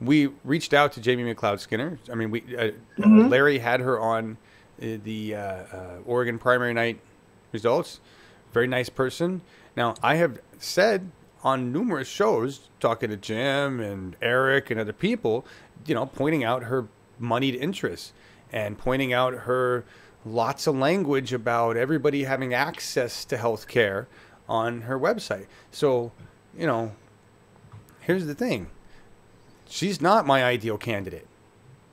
We reached out to Jamie McLeod Skinner. I mean, Larry had her on the Oregon primary night results. Very nice person. Now, I have said on numerous shows, talking to Jim and Eric and other people, pointing out her moneyed interests and pointing out her lots of language about everybody having access to health care on her website. So, here's the thing. She's not my ideal candidate,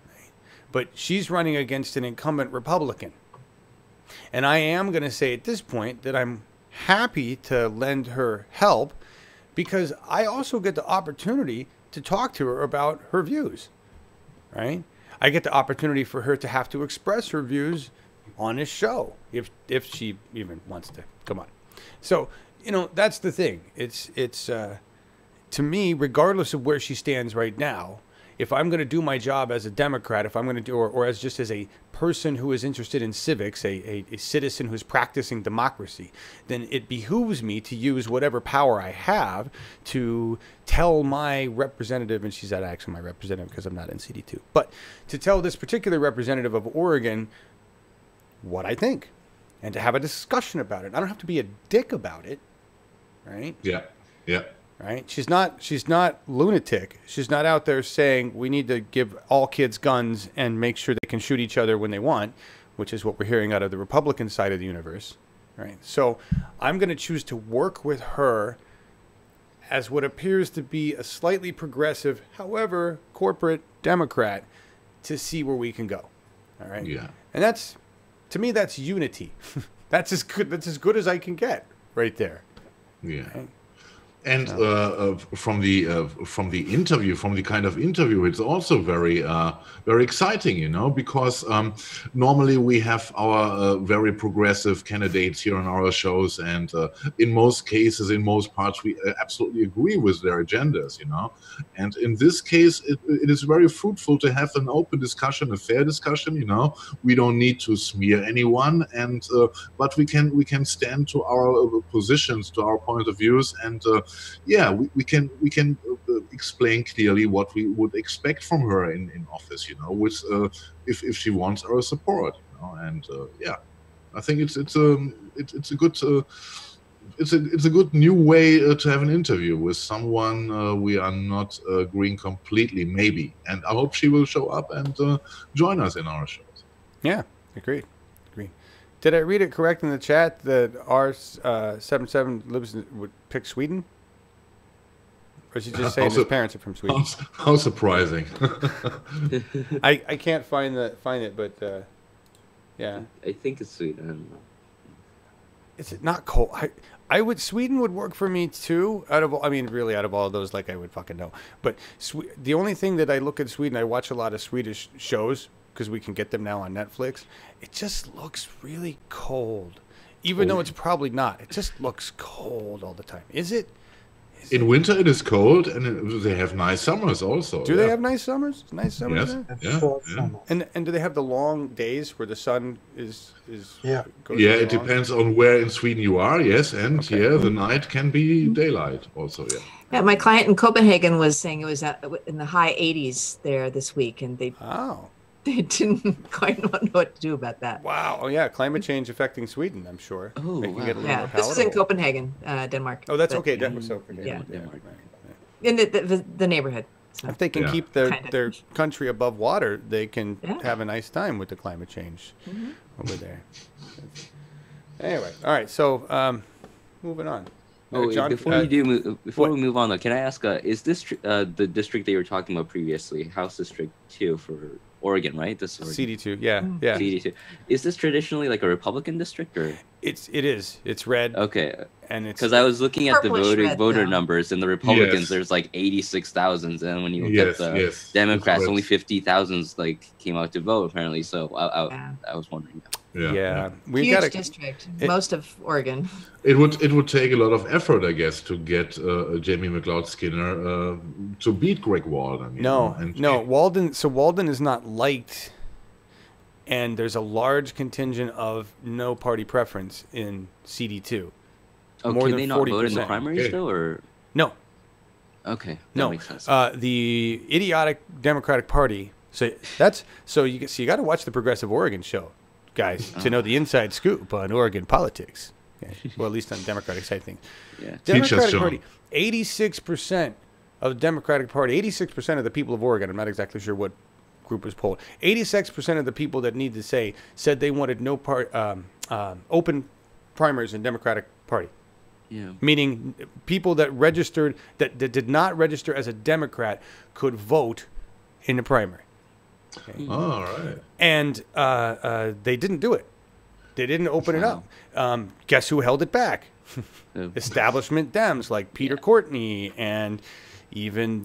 right? But she's running against an incumbent Republican. And I am going to say at this point that I'm happy to lend her help because I also get the opportunity to talk to her about her views, right? I get the opportunity for her to have to express her views on this show if she even wants to come on. So, that's the thing. It's to me, regardless of where she stands right now, if I'm going to do my job as a Democrat, if I'm going to do, or as just as a person who is interested in civics, a citizen who's practicing democracy, then it behooves me to use whatever power I have to tell my representative, and she's not actually my representative because I'm not in CD2, but to tell this particular representative of Oregon what I think and to have a discussion about it. I don't have to be a dick about it, right? Yeah. Right? She's not lunatic. She's not out there saying we need to give all kids guns and make sure they can shoot each other when they want, which is what we're hearing out of the Republican side of the universe. Right? So I'm going to choose to work with her as what appears to be a slightly progressive, however, corporate Democrat to see where we can go. All right? Yeah. And that's, to me, that's unity. That's as good as I can get right there. Yeah. Right? And from the interview, from the kind of interview, it's also very exciting, because normally we have our very progressive candidates here on our shows, and in most cases, in most parts, we absolutely agree with their agendas, And in this case, it is very fruitful to have an open discussion, a fair discussion, We don't need to smear anyone, and but we can stand to our positions, to our point of views, and we can explain clearly what we would expect from her in office, with if she wants our support, and I think it's a good new way to have an interview with someone we are not agreeing completely, maybe, and I hope she will show up and join us in our shows. Yeah, agreed. Did I read it correct in the chat that R77 would pick Sweden? Or is he just saying his parents are from Sweden? How surprising! I can't find it, but yeah. I think it's Sweden. I don't know. Is it not cold? Sweden would work for me too. Out of all of those, like I would fucking know. But the only thing that I look at Sweden, I watch a lot of Swedish shows because we can get them now on Netflix. It just looks really cold, even though it's probably not. It just looks cold all the time. Is it? In winter it is cold, and they have nice summers also. Do they have nice summers? Nice summers Yes. there? Yeah. Short Yeah. summer. And do they have the long days where the sun is Yeah. goes Yeah, really it long? depends on where in Sweden you are. Yes, and Okay. yeah, the night can be daylight also. Yeah. Yeah, my client in Copenhagen was saying it was in the high 80s there this week, and they Oh. didn't quite know what to do about that. Wow. Oh yeah, climate change affecting Sweden, I'm sure. Oh, Making wow. it a little Yeah, more this was in palatable. Copenhagen, Denmark. Oh, that's But, okay. Denver, so okay. Yeah. Denmark. In the neighborhood. So. If they can Yeah. keep Kind of. their country above water, they can Yeah. have a nice time with the climate change over there. Anyway, all right. So moving on. Oh, John, before we move on though, can I ask? Is this the district that you were talking about previously, House District 2 for Oregon, right? This Oregon. CD2, yeah, yeah. CD2. Is this traditionally like a Republican district or? It is. It's red. Okay, And it's because I was looking at the Purplish red, voter though. numbers, and the Republicans Yes. there's like 86,000, and when you look Yes, at the yes. Democrats, That's only right. 50,000 like came out to vote apparently. So Yeah. I was wondering. yeah. We Huge got district, it- most of Oregon. It would take a lot of effort, I guess, to get Jamie McLeod Skinner to beat Greg Walden. you know, and no. Walden. So Walden is not liked, and there's a large contingent of no party preference in CD2. Oh, More can than they not vote in the 40%. primaries Okay. though, or No, okay? That no. makes sense. The idiotic Democratic Party. So you got to watch the Progressive Oregon show, guys, to know the inside scoop on Oregon politics. Okay. Well, at least on the Democratic side of things. Yeah. Teach us, Democratic John. Party, 86% of the Democratic Party, 86% of the people of Oregon, I'm not exactly sure what group was polled, 86% of the people that need to say said they wanted no open primaries in Democratic Party. Yeah. Meaning people that registered, that did not register as a Democrat could vote in the primary. all right. And they didn't do it. They didn't open it up. Guess who held it back? Establishment Dems like Peter Courtney and even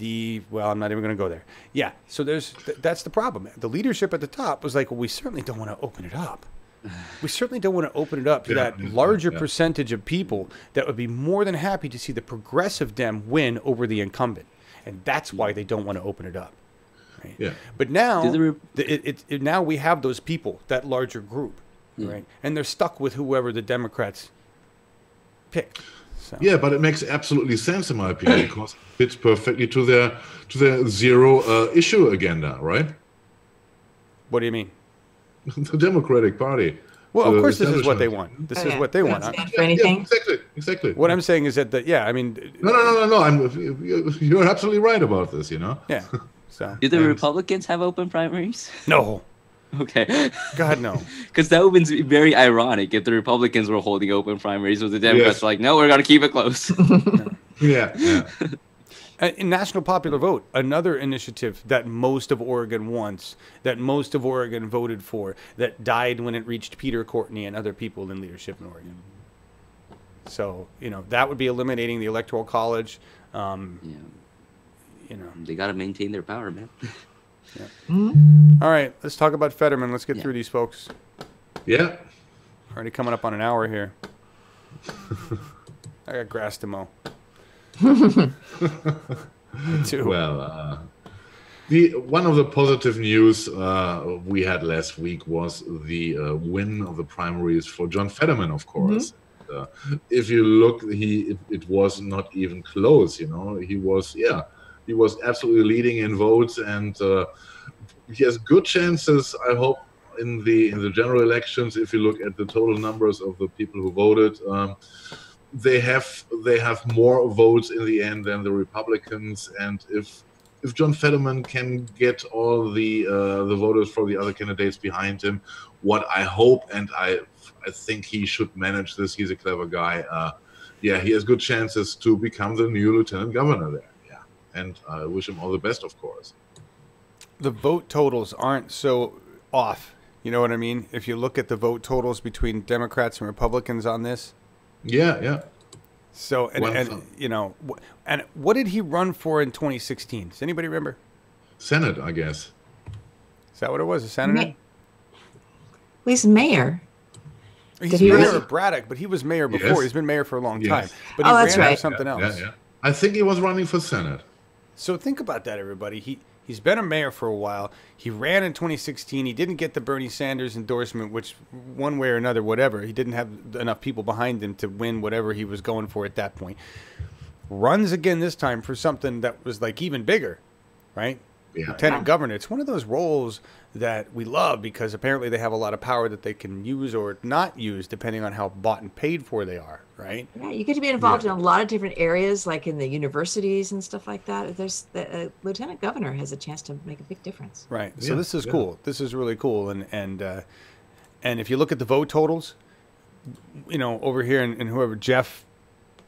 I'm not even going to go there. Yeah, so that's the problem. The leadership at the top was like, well, we certainly don't want to open it up. We certainly don't want to open it up to that larger percentage of people that would be more than happy to see the progressive Dem win over the incumbent. And that's why they don't want to open it up. Right? Yeah. But now, Do now we have those people, that larger group, right? And they're stuck with whoever the Democrats pick. So. Yeah, but it makes absolutely sense in my opinion because it fits perfectly to their zero issue agenda, right? What do you mean? The Democratic Party. Well, of The course, this is what they establishment. want. This Oh, is yeah. what they want. Don't stand Yeah, for anything. exactly. What I'm saying is that, I mean, No. You're absolutely right about this. You know. yeah. So Do the Republicans have open primaries? no, Okay. God no. Because that would be very ironic if the Republicans were holding open primaries, but the Democrats Yes. were like, no, we're going to keep it close. Yeah. In national popular vote, another initiative that most of Oregon wants, that most of Oregon voted for, that died when it reached Peter Courtney and other people in leadership in Oregon. So, that would be eliminating the Electoral College. Yeah. They got to maintain their power, man. All right, let's talk about Fetterman. Let's get through these folks. Yeah. Already coming up on an hour here. I got grass to mow. Me too. Well, one of the positive news we had last week was the win of the primaries for John Fetterman, of course. If you look, it was not even close. He was absolutely leading in votes, and he has good chances, I hope, in the general elections. If you look at the total numbers of the people who voted, they have more votes in the end than the Republicans. And if John Fetterman can get all the voters for the other candidates behind him, what I hope, and I think he should manage this. He's a clever guy. He has good chances to become the new lieutenant governor there. Yeah, and I wish him all the best, of course. The vote totals aren't so off. You know what I mean? If you look at the vote totals between Democrats and Republicans on this. Yeah. So, and what did he run for in 2016? Does anybody remember? Senate, I guess. Is that what it was? A senator? He's mayor. He's Did he mayor really? of Braddock, but he was mayor before. Yes. He's been mayor for a long Yes. time. But he Oh, that's ran for right. something else. Yeah. I think he was running for Senate. So think about that, everybody. He's been a mayor for a while. He ran in 2016. He didn't get the Bernie Sanders endorsement, which one way or another, whatever, he didn't have enough people behind him to win whatever he was going for at that point. Runs again this time for something that was like even bigger, right? Yeah. Lieutenant governor. It's one of those roles that we love because apparently they have a lot of power that they can use or not use depending on how bought and paid for they are, right? Yeah, you get to be involved in a lot of different areas, like in the universities and stuff like that. There's the lieutenant governor has a chance to make a big difference. Right. So this is cool. This is really cool. And if you look at the vote totals, you know, over here and whoever Jeff,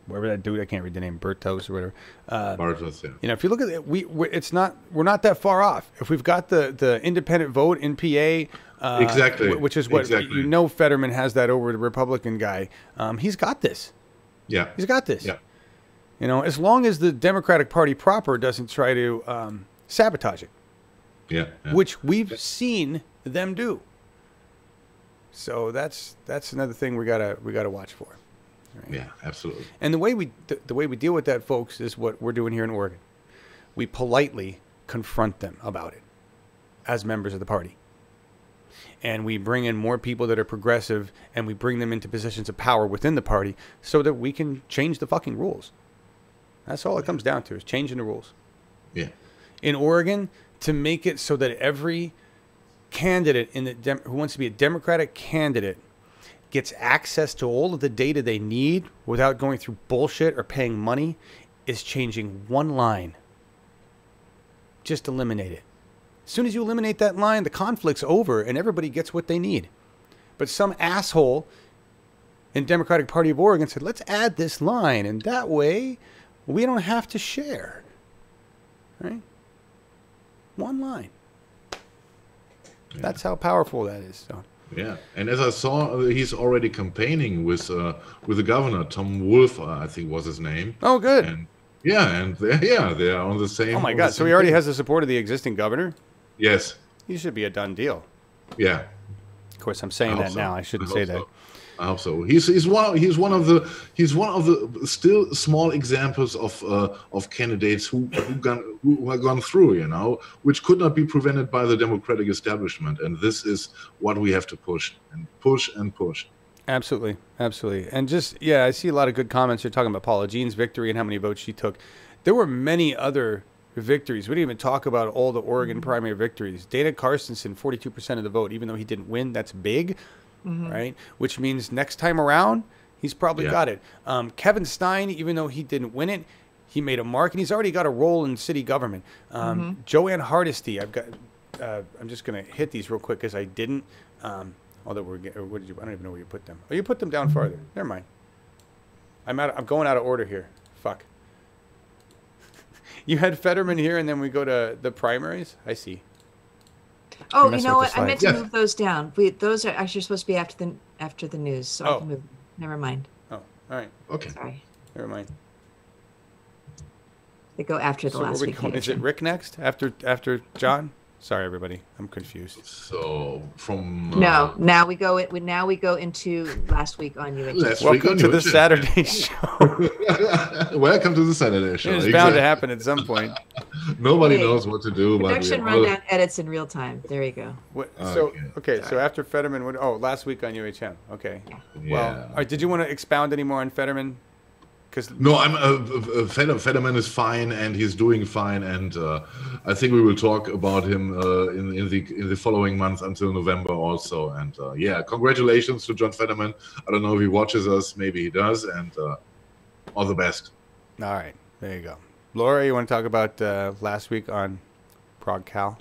whoever that dude, I can't read the name, Bertos or whatever. Bartos, yeah. You know, if you look at it, we're not that far off. If we've got the independent vote in PA, exactly, which is what you know, Fetterman has that over the Republican guy. He's got this. Yeah, he's got this. Yeah, you know, as long as the Democratic Party proper doesn't try to sabotage it. Yeah, which we've seen them do. So that's another thing we gotta watch for. Right? Yeah, absolutely. And the way we deal with that, folks, is what we're doing here in Oregon. We politely confront them about it as members of the party. And we bring in more people that are progressive, and we bring them into positions of power within the party so that we can change the fucking rules. That's all it comes down to, is changing the rules. Yeah. In Oregon, to make it so that every candidate who wants to be a Democratic candidate gets access to all of the data they need without going through bullshit or paying money, is changing one line. Just eliminate it. As soon as you eliminate that line, the conflict's over and everybody gets what they need. But some asshole in Democratic Party of Oregon said, let's add this line, and that way we don't have to share. Right? One line. Yeah. That's how powerful that is. So. Yeah, and as I saw, he's already campaigning with the governor, Tom Wolf, I think was his name. Oh, good. And they are on the same. Oh my God! So he already has the support of the existing governor. Yes. He should be a done deal. Yeah. Of course, I'm saying that now. I shouldn't say that. I hope so. He's one of the still small examples of candidates who are gone through, you know, which could not be prevented by the Democratic establishment, and this is what we have to push and push and push. Absolutely, absolutely, and just I see a lot of good comments. You're talking about Paula Jean's victory and how many votes she took. There were many other victories. We didn't even talk about all the Oregon primary victories. Dana Carstensen, 42% of the vote, even though he didn't win. That's big. Mm-hmm. Right, which means next time around he's probably got it. Kevin Stein, even though he didn't win it, he made a mark, and he's already got a role in city government. Joanne Hardesty, I've got. I'm just gonna hit these real quick because I didn't. Although what did you? I don't even know where you put them. Oh, you put them down farther. Never mind. I'm going out of order here. Fuck. You had Fetterman here, and then we go to the primaries. I see. Oh, you know what? I meant to move those down. Those are actually supposed to be after the news, so I can move them. Never mind. Oh, all right. Okay. Sorry. Never mind. They go after the last week. Is it Rick next? After John? Sorry, everybody. I'm confused. So from no, now we go into last week on UHM. Welcome to the Saturday show. Welcome to the Saturday show. It's bound to happen at some point. Nobody knows what to do. Production rundown edits in real time. There you go. So after Fetterman, last week on UHM. Okay. Yeah. Well, did you want to expound any more on Fetterman? No, Fetterman is fine, and he's doing fine, and I think we will talk about him in the following month until November also. And congratulations to John Fetterman. I don't know if he watches us, maybe he does, and all the best. All right, there you go. Laura, you want to talk about last week on Prague Cal?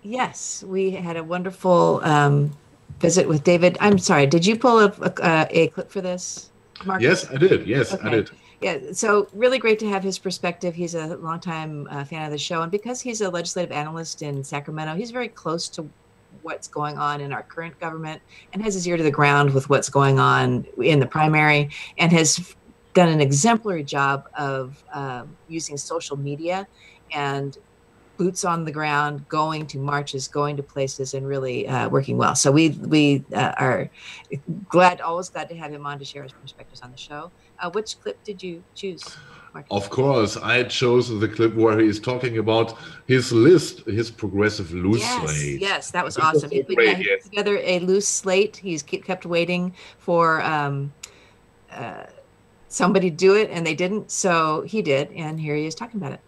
Yes, we had a wonderful visit with David. I'm sorry, did you pull up a clip for this? Markus? Yes, I did. Yes, okay. I did. Yeah, so really great to have his perspective. He's a longtime fan of the show, and because he's a legislative analyst in Sacramento, he's very close to what's going on in our current government and has his ear to the ground with what's going on in the primary, and has done an exemplary job of using social media and boots on the ground, going to marches, going to places, and really working well. So we are always glad to have him on to share his perspectives on the show. Which clip did you choose, Markus? Of course, I chose the clip where he is talking about his list, his progressive loose slate. Yes, that was awesome. He put together a loose slate. He's kept waiting for somebody to do it, and they didn't. So he did, and here he is talking about it.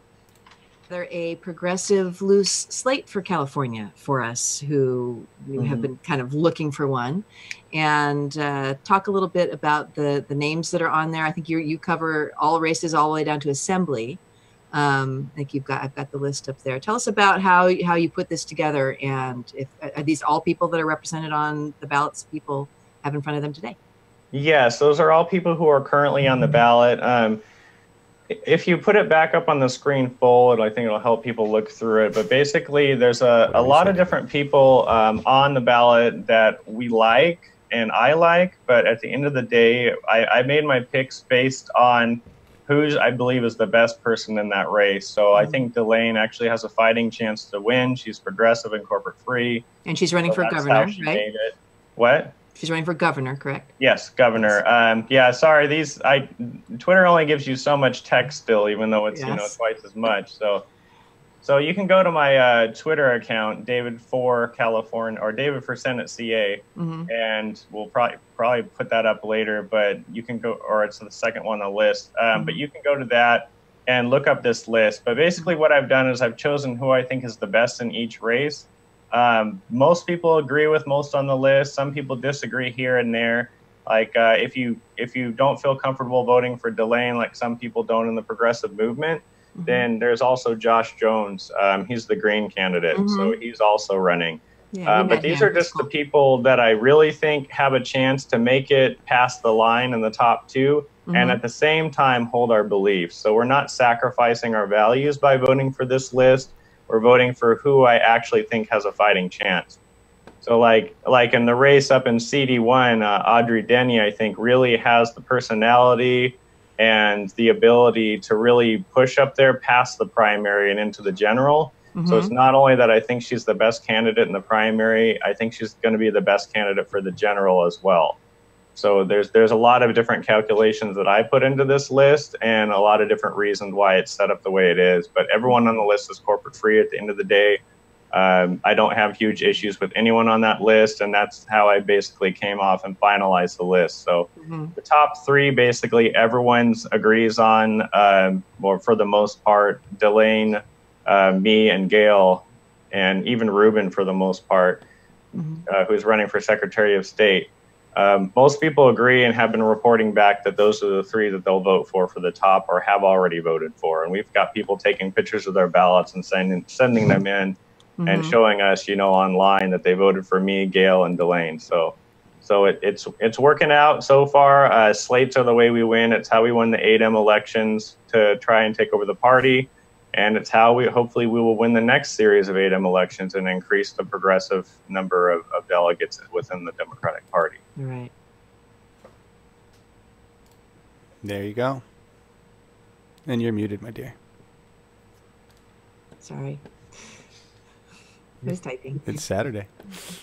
They're a progressive loose slate for California for us who have been kind of looking for one, and talk a little bit about the names that are on there. I think you cover all races all the way down to assembly. I think I've got the list up there. Tell us about how you put this together, and if are these all people that are represented on the ballots people have in front of them today? Yes, those are all people who are currently on the ballot. If you put it back up on the screen full, I think it'll help people look through it. But basically, there's a lot of different people on the ballot that we like and I like. But at the end of the day, I made my picks based on who I believe is the best person in that race. So I think Delane actually has a fighting chance to win. She's progressive and corporate free. And she's running for governor, right? What? She's running for governor, correct? Yes, governor. Yeah, sorry, Twitter only gives you so much text still, even though it's twice as much. So you can go to my Twitter account, David for California or David for Senate CA, and we'll probably put that up later. But you can go, or it's the second one on the list. But you can go to that and look up this list. But basically, what I've done is I've chosen who I think is the best in each race. Most people agree with most on the list. Some people disagree here and there. Like if you don't feel comfortable voting for Delane, like some people don't in the progressive movement, then there's also Josh Jones. He's the Green candidate, so he's also running. Yeah, but these are just the people that I really think have a chance to make it past the line in the top two, and at the same time hold our beliefs. So we're not sacrificing our values by voting for this list. We're voting for who I actually think has a fighting chance. So like in the race up in CD1, Audrey Denny, I think, really has the personality and the ability to really push up there past the primary and into the general. So it's not only that I think she's the best candidate in the primary, I think she's going to be the best candidate for the general as well. So there's a lot of different calculations that I put into this list and a lot of different reasons why it's set up the way it is. But everyone on the list is corporate free at the end of the day. I don't have huge issues with anyone on that list, and that's how I basically came off and finalized the list. So the top three, basically everyone agrees on, or for the most part, Delane, me, and Gail, and even Ruben for the most part, who's running for Secretary of State. Most people agree and have been reporting back that those are the three that they'll vote for the top or have already voted for. And we've got people taking pictures of their ballots and sending them in and showing us, online that they voted for me, Gail, and Delane. So it's working out so far. Slates are the way we win. It's how we won the 8M elections to try and take over the party. And it's how hopefully we will win the next series of 8M elections and increase the progressive number of delegates within the Democratic Party. Right. There you go. And you're muted, my dear. Sorry. Who's typing? It's Saturday.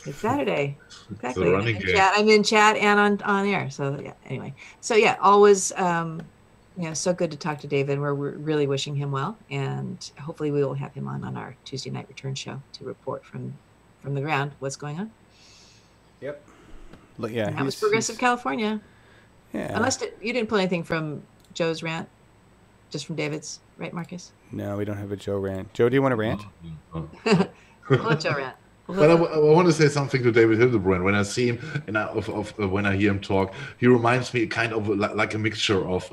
It's Saturday. Exactly. So I'm in chat and on air. So yeah. Anyway. So yeah, always so good to talk to David. We're really wishing him well, and hopefully we will have him on our Tuesday night return show to report from the ground what's going on. Yep. Look, yeah. And that was Progressive California. Yeah. Unless you didn't pull anything from Joe's rant, just from David's, right, Markus? No, we don't have a Joe rant. Joe, do you want to rant? We'll let Joe rant. But I want to say something to David Hildebrand. When I see him and when I hear him talk, he reminds me kind of like a mixture of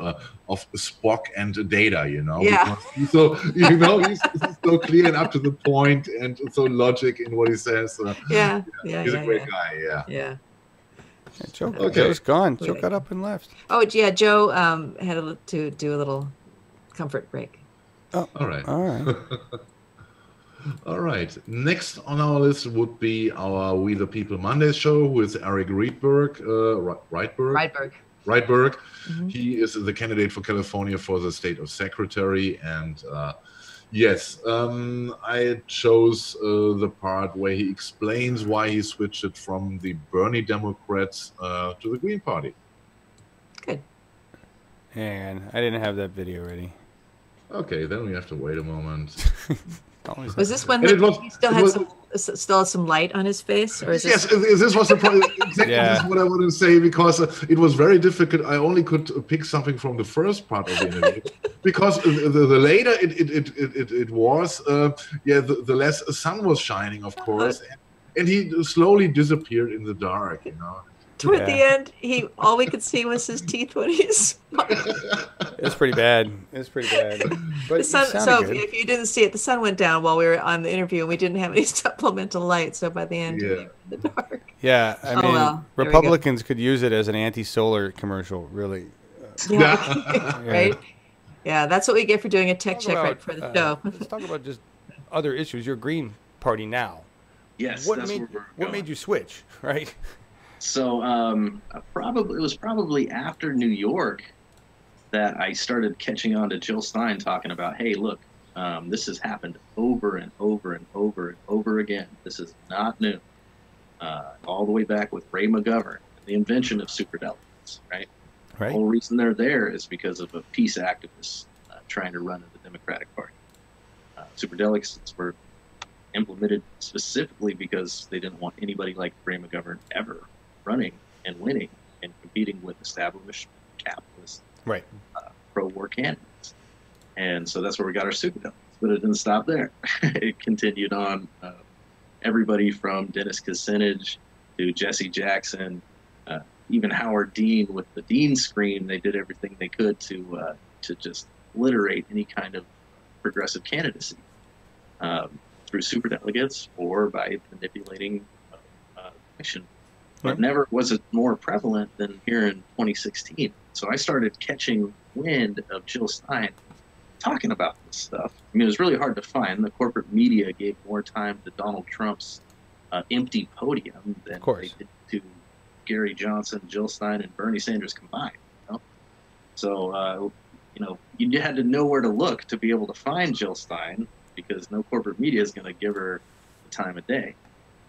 Spock and Data, Yeah. Because he's so he's so clear and up to the point and so logic in what he says. He's a great guy. Yeah. Joe's gone. Joe got up and left. Oh yeah, Joe had to do a little comfort break. Oh, all right. All right. All right. Next on our list would be our We the People Mondays show with Eric Rydberg. He is the candidate for California for the state of secretary, and Yes, I chose the part where he explains why he switched it from the Bernie Democrats to the Green Party. Good. And I didn't have that video ready. Okay, then we have to wait a moment. Was this when he still had some light on his face, or is yes, this was the point. Exactly, this is what I wanted to say, because it was very difficult. I only could pick something from the first part of the interview, because the later it was, the less sun was shining, of course, and he slowly disappeared in the dark, you know. Toward the end, all we could see was his teeth when he smiled. It's pretty bad. It's pretty bad. But the sun, so if you didn't see it, the sun went down while we were on the interview, and we didn't have any supplemental light. So by the end, we were in the dark. Yeah, I mean, Republicans could use it as an anti-solar commercial, really. Right? Yeah, that's what we get for doing a tech check right before the show. Let's talk about just other issues. You're Green Party now. Yes. What made you switch, right? So it was probably after New York that I started catching on to Jill Stein talking about, hey, look, this has happened over and over and over and over again. This is not new. All the way back with Ray McGovern, the invention of superdelegates, right? The whole reason they're there is because of a peace activist trying to run in the Democratic Party. Superdelegates were implemented specifically because they didn't want anybody like Ray McGovern ever running and winning and competing with established capitalist pro-war candidates. And so that's where we got our superdelegates. But it didn't stop there. It continued on. Everybody from Dennis Kucinich to Jesse Jackson, even Howard Dean with the Dean scream, they did everything they could to just obliterate any kind of progressive candidacy through superdelegates or by manipulating election. But never was it more prevalent than here in 2016. So I started catching wind of Jill Stein talking about this stuff. I mean, it was really hard to find. The corporate media gave more time to Donald Trump's empty podium than they did to Gary Johnson, Jill Stein, and Bernie Sanders combined. You know? So, you had to know where to look to be able to find Jill Stein, because no corporate media is going to give her the time of day.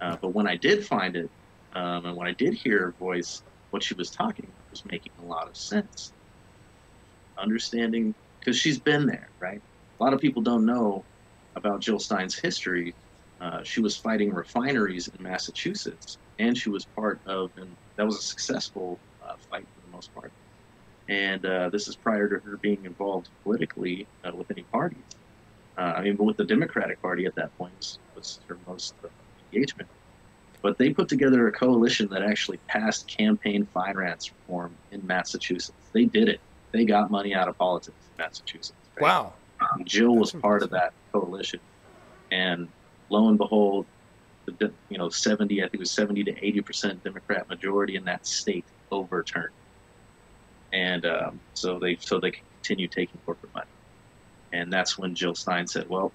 But when I did find it, and when I did hear her voice, what she was talking about was making a lot of sense. Understanding, because she's been there, right? A lot of people don't know about Jill Stein's history. She was fighting refineries in Massachusetts, and she was part of, and that was a successful fight for the most part. And this is prior to her being involved politically with any parties. But with the Democratic Party at that point was her most engagement. But they put together a coalition that actually passed campaign finance reform in Massachusetts. They did it. They got money out of politics in Massachusetts. Right? Wow. Jill was part of that coalition. And lo and behold, 70 to 80% Democrat majority in that state overturned. And so they could continue taking corporate money. And that's when Jill Stein said, well,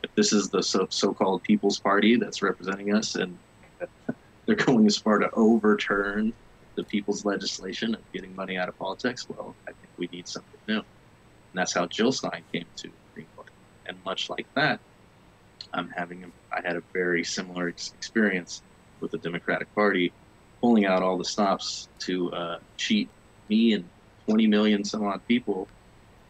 if this is the so-called People's Party that's representing us, and they're going as far to overturn the people's legislation of getting money out of politics, well, I think we need something new. And that's how Jill Stein came to the Green Party. And much like that, I had a very similar experience with the Democratic Party, pulling out all the stops to cheat me and 20 million some odd people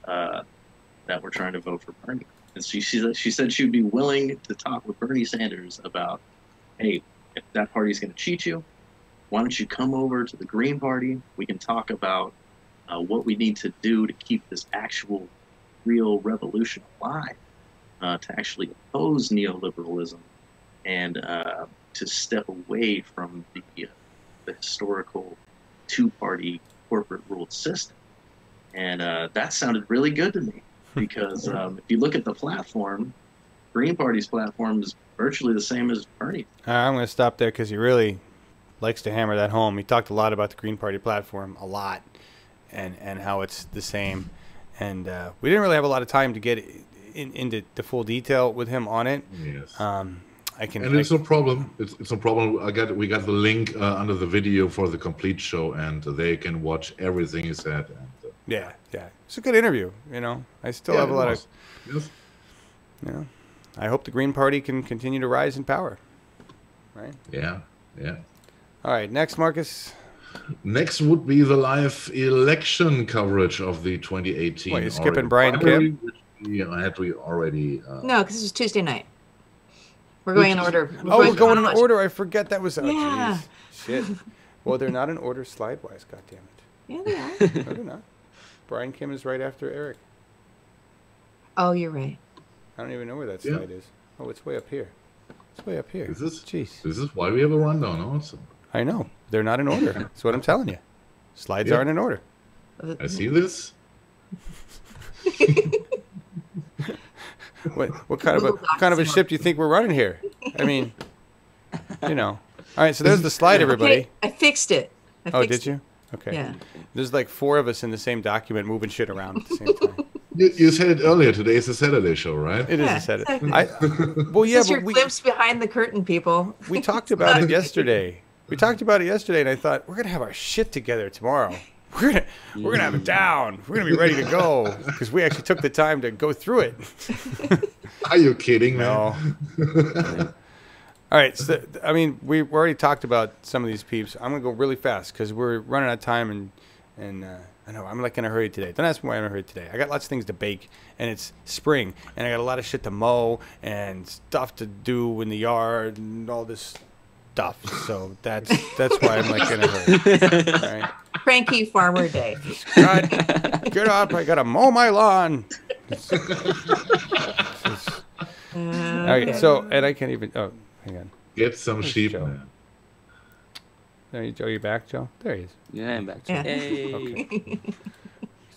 that were trying to vote for Bernie. And she said she would be willing to talk with Bernie Sanders about, hey, if that party's going to cheat you, why don't you come over to the Green Party? We can talk about what we need to do to keep this actual real revolution alive, to actually oppose neoliberalism and to step away from the historical two-party corporate-ruled system. And that sounded really good to me. Because if you look at the platform, Green Party's platform is virtually the same as Bernie's. I'm going to stop there because he really likes to hammer that home. He talked a lot about the Green Party platform, a lot, and how it's the same. And we didn't really have a lot of time to get into the full detail with him on it. Yes. It's no problem. It's no problem. We got the link under the video for the complete show, and they can watch everything he said. And Yeah, yeah. It's a good interview, you know. I still have a lot of... Yes. You know, I hope the Green Party can continue to rise in power. Right? Yeah, yeah. All right, next, Marcus. Next would be the live election coverage of the 2018. What, you're skipping Bryan Kim? I had to already... No, because this is Tuesday night. We're going in order. We're going in order. I forget that was... Yeah. Shit. Well, they're not in order slide-wise, goddammit. Yeah, they are. No, they're not. Bryan Kim is right after Eric. Oh, you're right. I don't even know where that slide is. Oh, it's way up here. It's way up here. This is why we have a rundown also. I know. They're not in order. That's what I'm telling you. Slides aren't in order. I see this. What kind of a ship do you think we're running here? I mean, you know. All right, so there's the slide, everybody. Okay, I fixed it. Did you? Okay. Yeah. There's like 4 of us in the same document moving shit around at the same time. You said it earlier. Today is a Saturday show, right? It is a Saturday. Exactly. Well, yeah, This is your glimpse behind the curtain, people. We talked about it yesterday. And I thought we're gonna have our shit together tomorrow. We're gonna have it down. We're gonna be ready to go because we actually took the time to go through it. Are you kidding, man? No. All right. So, I mean, we already talked about some of these peeps. I'm gonna go really fast because we're running out of time, and I know I'm like in a hurry today. Don't ask me why I'm in a hurry today. I got lots of things to bake, and it's spring, and I got a lot of shit to mow and stuff to do in the yard and all this stuff. So that's why I'm like in a hurry. All right. Cranky farmer day. God, get up! I gotta mow my lawn. All right. So, and I can't even. Oh, hang on. Get some sheep, man. There you, Joe. You back, Joe? There he is. Yeah, I'm back. Joe. Yeah. Hey.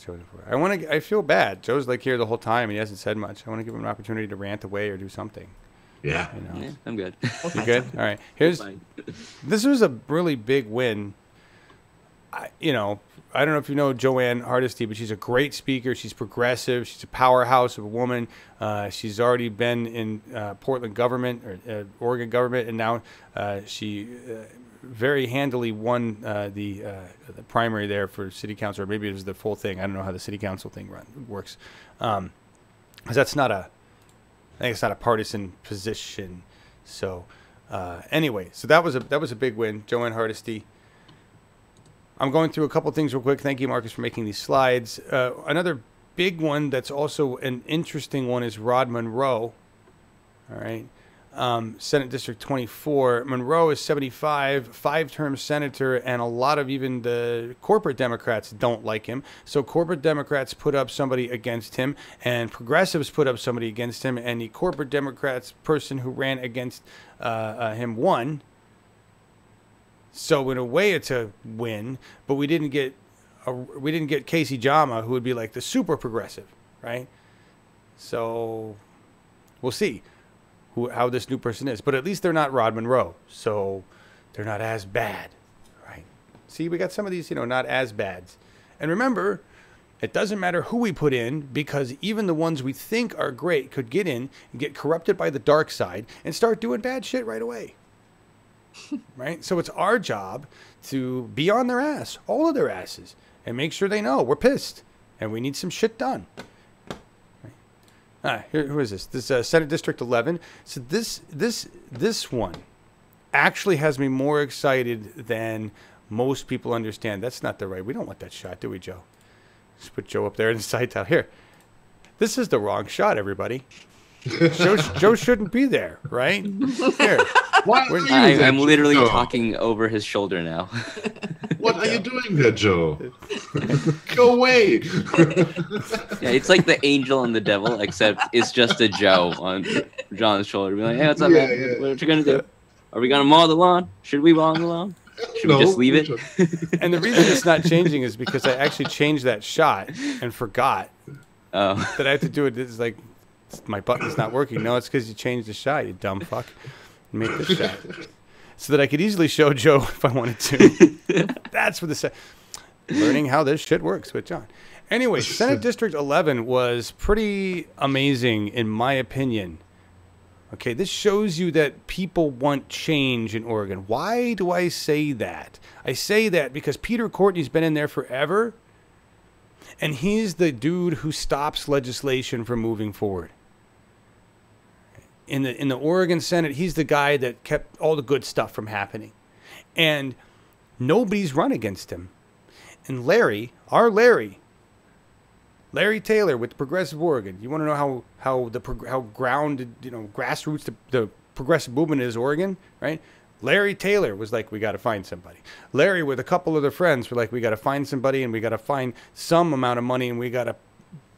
Okay. I feel bad. Joe's like here the whole time and he hasn't said much. I want to give him an opportunity to rant away or do something. Yeah. You know? Yeah, I'm good. You good? All right. This was a really big win. I don't know if you know Joanne Hardesty, but she's a great speaker. She's progressive. She's a powerhouse of a woman. She's already been in Portland government or Oregon government, and now she very handily won the primary there for city council, or maybe it was the full thing. I don't know how the city council thing works, because that's not I think it's not a partisan position. So anyway, so that was a big win, Joanne Hardesty. I'm going through a couple things real quick. Thank you, Marcus, for making these slides. Another big one that's also an interesting one is Rod Monroe. All right. Senate District 24. Monroe is 75, 5-term senator, and a lot of even the corporate Democrats don't like him. So corporate Democrats put up somebody against him, and progressives put up somebody against him, and the corporate Democrats person who ran against him won. So in a way, it's a win, but we didn't get Casey Jama, who would be like the super progressive, right? So we'll see how this new person is, but at least they're not Rod Monroe, so they're not as bad, right? See, we got some of these, not as bads. And remember, it doesn't matter who we put in, because even the ones we think are great could get in and get corrupted by the dark side and start doing bad shit right away. Right? So it's our job to be on their ass, all of their asses, and make sure they know we're pissed and we need some shit done. Right. Who is this? This Senate District 11. So this one actually has me more excited than most people understand. That's not the right. We don't want that shot, do we, Joe? Just put Joe up there in the side tile. Here. This is the wrong shot, everybody. Joe shouldn't be there, right? Here. I'm literally talking over his shoulder now. What are you doing there, Joe? Go away. Yeah, it's like the angel and the devil, except it's just a Joe on John's shoulder. Be like, hey, what's up, man? Yeah. What you gonna do? Are we gonna mow the lawn? Should we mow the lawn? Should we just leave it? And the reason it's not changing is because I actually changed that shot and forgot that I have to do it. It's like my button's not working. No, it's because you changed the shot, you dumb fuck. Make this shot so that I could easily show Joe if I wanted to. That's what learning how this shit works with John. Anyway, Senate District 11 was pretty amazing in my opinion. Okay, this shows you that people want change in Oregon. Why do I say that? I say that because Peter Courtney's been in there forever, And he's the dude who stops legislation from moving forward. In the Oregon Senate, he's the guy that kept all the good stuff from happening. And nobody's run against him. And Larry Taylor with Progressive Oregon. You want to know how grounded, grassroots the progressive movement is, Oregon, right? Larry Taylor was like, we got to find somebody. Larry with a couple other friends were like, we got to find somebody, and we got to find some amount of money, and we got to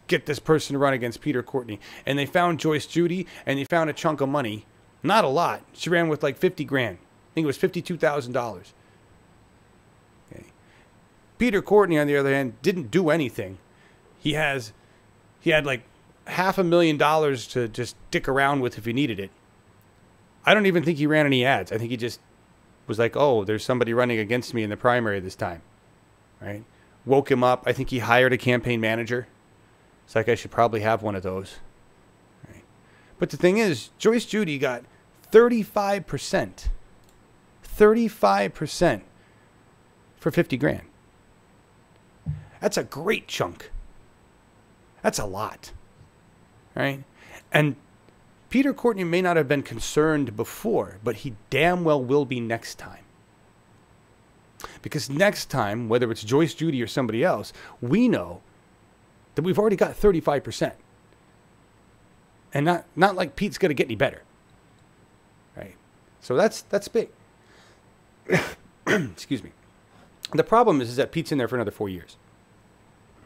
get this person to run against Peter Courtney. And they found Joyce Judy, and they found a chunk of money. Not a lot. She ran with like 50 grand. I think it was $52,000. Okay. Peter Courtney, on the other hand, didn't do anything. He had like $500,000 to just dick around with if he needed it. I don't even think he ran any ads. I think he just was like, oh, there's somebody running against me in the primary this time, right? Woke him up. I think he hired a campaign manager. It's like, I should probably have one of those. Right? But the thing is, Joyce Judy got 35%. 35% for 50 grand. That's a great chunk. That's a lot, right? And Peter Courtney may not have been concerned before, but he damn well will be next time. Because next time, whether it's Joyce Judy or somebody else, we know that we've already got 35%. And not like Pete's going to get any better. Right? So that's big. Excuse me. The problem is that Pete's in there for another 4 years.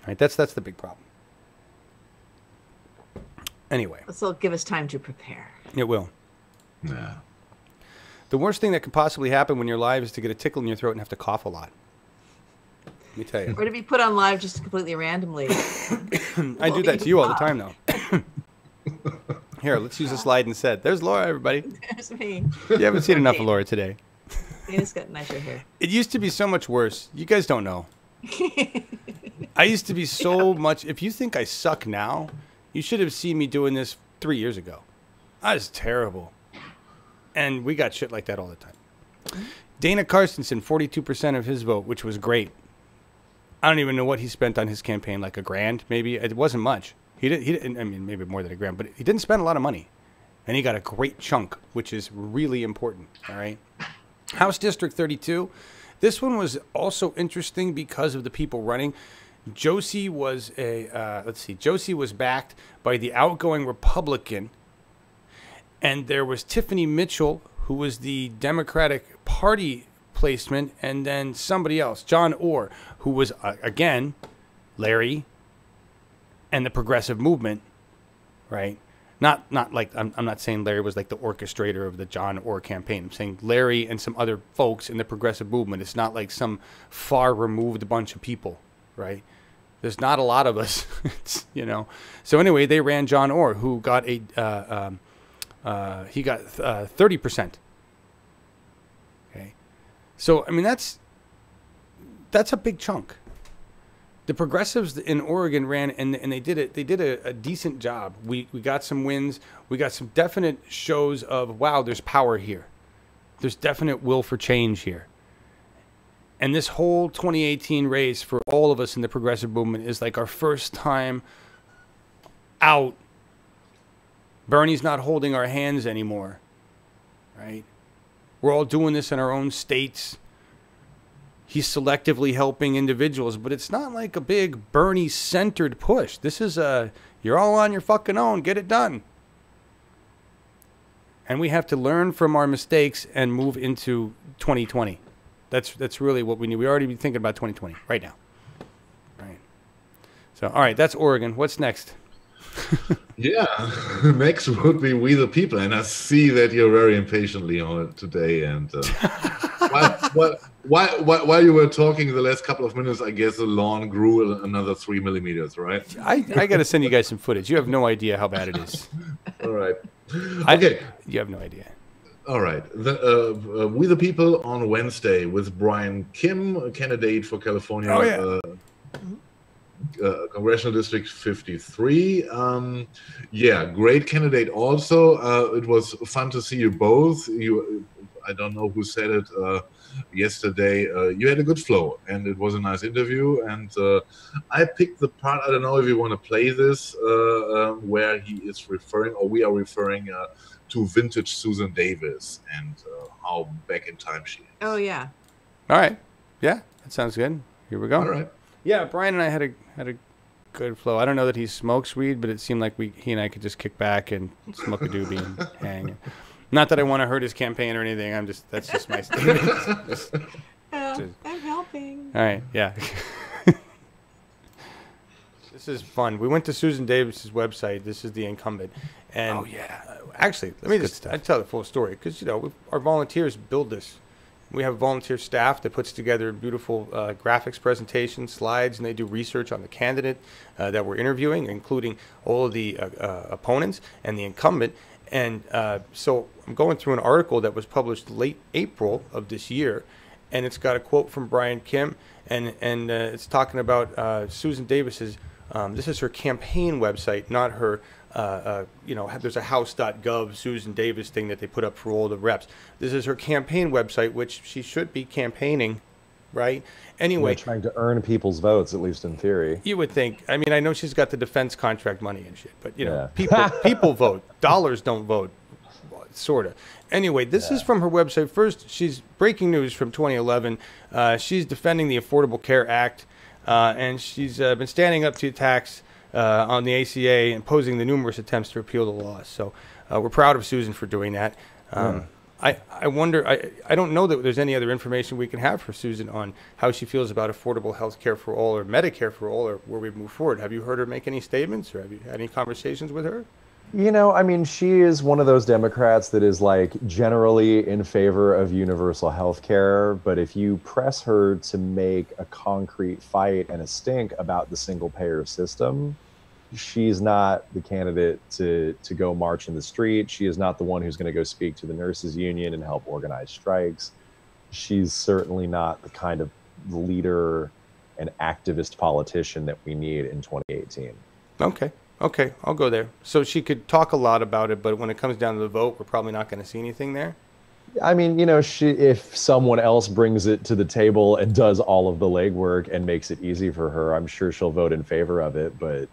Right? That's the big problem. Anyway. This will give us time to prepare. It will. Yeah. The worst thing that could possibly happen when you're live is to get a tickle in your throat and have to cough a lot. Let me tell you. Or to be put on live just completely randomly. I do that to you all the time, though. Here, let's use a slide instead. There's Laura, everybody. There's me. You haven't seen enough of Laura today. Dana's got nicer hair. It used to be so much worse. You guys don't know. I used to be so much. If you think I suck now, you should have seen me doing this 3 years ago. I was terrible. And we got shit like that all the time. Dana Carstensen, 42% of his vote, which was great. I don't even know what he spent on his campaign, like $1,000 maybe. It wasn't much. He didn't. I mean, maybe more than $1,000, but he didn't spend a lot of money. And he got a great chunk, which is really important. All right. House District 32. This one was also interesting because of the people running. Josie was Josie was backed by the outgoing Republican, and there was Tiffany Mitchell, who was the Democratic Party placement, and then somebody else, John Orr, who was again Larry and the progressive movement, right? Not like I'm not saying Larry was like the orchestrator of the John Orr campaign. I'm saying Larry and some other folks in the progressive movement. It's not like some far removed bunch of people, right? There's not a lot of us, So anyway, they ran John Orr, who got he got 30%. Okay, so I mean that's a big chunk. The progressives in Oregon ran, and they did it. They did a decent job. We got some wins. We got some definite shows of, wow, there's power here. There's definite will for change here. And this whole 2018 race for all of us in the progressive movement is like our first time out. Bernie's not holding our hands anymore, right? We're all doing this in our own states. He's selectively helping individuals, but it's not like a big Bernie-centered push. This is you're all on your fucking own. Get it done. And we have to learn from our mistakes and move into 2020. That's really what we need. We already be thinking about 2020 right now. Right. So, all right, that's Oregon. What's next? Yeah, next would be We the People, and I see that you're very impatiently on it today. And while you were talking the last couple of minutes, I guess the lawn grew another 3 millimeters, right? I got to send you guys some footage. You have no idea how bad it is. All right. Okay. You have no idea. All right. We the People on Wednesday with Bryan Kim, a candidate for California. Oh, yeah. Congressional District 53. Yeah, great candidate also. It was fun to see you both. I don't know who said it yesterday. You had a good flow, and it was a nice interview. And I picked the part. I don't know if you want to play this, where he is referring, or we are referring to vintage Susan Davis and how back in time she is. Oh yeah. All right. Yeah, that sounds good. Here we go. All right. Yeah, Bryan and I had a good flow. I don't know that he smokes weed, but it seemed like he and I could just kick back and smoke a doobie and hang. Not that I want to hurt his campaign or anything. That's just my statement. I'm helping. All right. Yeah. This is fun. We went to Susan Davis's website. This is the incumbent. And Oh, yeah. Actually, let me just tell the full story because, our volunteers build this. We have volunteer staff that puts together beautiful graphics presentations, slides, and they do research on the candidate that we're interviewing, including all of the opponents and the incumbent. And so I'm going through an article that was published late April of this year, and it's got a quote from Bryan Kim, and it's talking about Susan Davis's. This is her campaign website, not her. There's a house.gov Susan Davis thing that they put up for all the reps. This is her campaign website, which she should be campaigning, right? Anyway, trying to earn people's votes, at least in theory. You would think. I mean, I know she's got the defense contract money and shit, but Yeah. people vote. Dollars don't vote, sort of. Anyway, this is from her website. First, she's breaking news from 2011. She's defending the Affordable Care Act, and she's been standing up to attacks on the ACA and opposing the numerous attempts to repeal the laws. So we're proud of Susan for doing that. I wonder, I don't know that there's any other information we can have for Susan on how she feels about affordable health care for all or Medicare for all or where we move forward. Have you heard her make any statements or have you had any conversations with her? She is one of those Democrats that is generally in favor of universal health care. But if you press her to make a concrete fight and a stink about the single payer system, she's not the candidate to go march in the street. She is not the one who's going to go speak to the nurses union and help organize strikes. She's certainly not the kind of leader and activist politician that we need in 2018. Okay, I'll go there. So she could talk a lot about it, but when it comes down to the vote, we're probably not going to see anything there. I mean, if someone else brings it to the table and does all of the legwork and makes it easy for her, I'm sure she'll vote in favor of it. But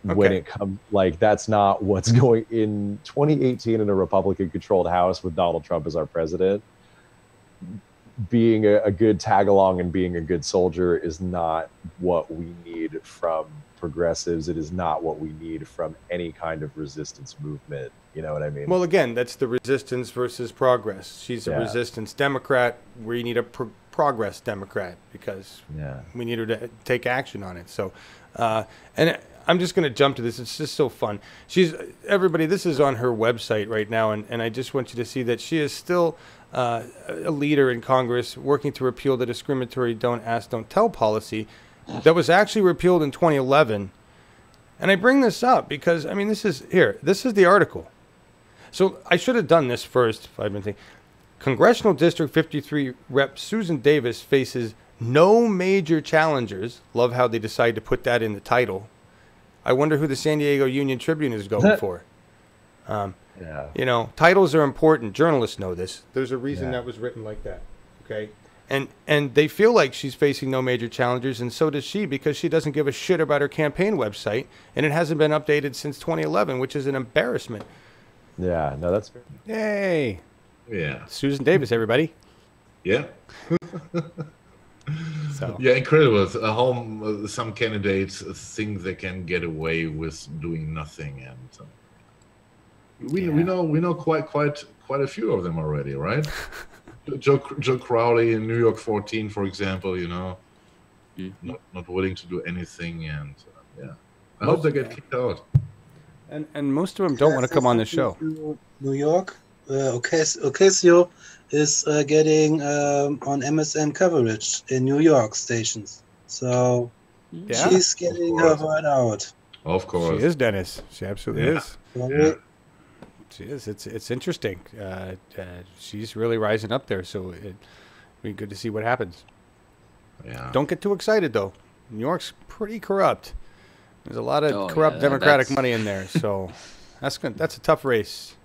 when it comes, that's not what's going in 2018 in a Republican-controlled House with Donald Trump as our president. Being a good tag-along and being a good soldier is not what we need from progressives. It is not what we need from any kind of resistance movement. You know what I mean? Well, again, that's the resistance versus progress. She's a resistance Democrat. We need a progress Democrat because we need her to take action on it. So, and I'm just going to jump to this. It's just so fun. Everybody, this is on her website right now, and I just want you to see that she is still a leader in Congress working to repeal the discriminatory don't ask, don't tell policy that was actually repealed in 2011. And I bring this up because, this is the article. So I should have done this first if I've been thinking. Congressional District 53 Rep. Susan Davis faces no major challengers. Love how they decide to put that in the title. I wonder who the San Diego Union Tribune is going for. Titles are important. Journalists know this. There's a reason that was written like that. Okay. And they feel like she's facing no major challengers, and so does she, because she doesn't give a shit about her campaign website, and it hasn't been updated since 2011, which is an embarrassment. Yeah, no, that's fair. Yay. Yeah. Susan Davis, everybody. Yeah. So. Yeah, incredible. How some candidates think they can get away with doing nothing, and we know quite a few of them already, right? Joe Crowley in New York 14, for example, not willing to do anything, and I hope they get kicked out. And most of them don't want to come on the show. New York, Ocasio is getting on MSM coverage in New York stations, so she's getting her word out. Of course, she is, Dennis. She absolutely is. Yeah. She is. It's interesting. She's really rising up there, so it'd be good to see what happens. Yeah. Don't get too excited though. New York's pretty corrupt. There's a lot of corrupt Democratic money in there, so that's good. That's a tough race.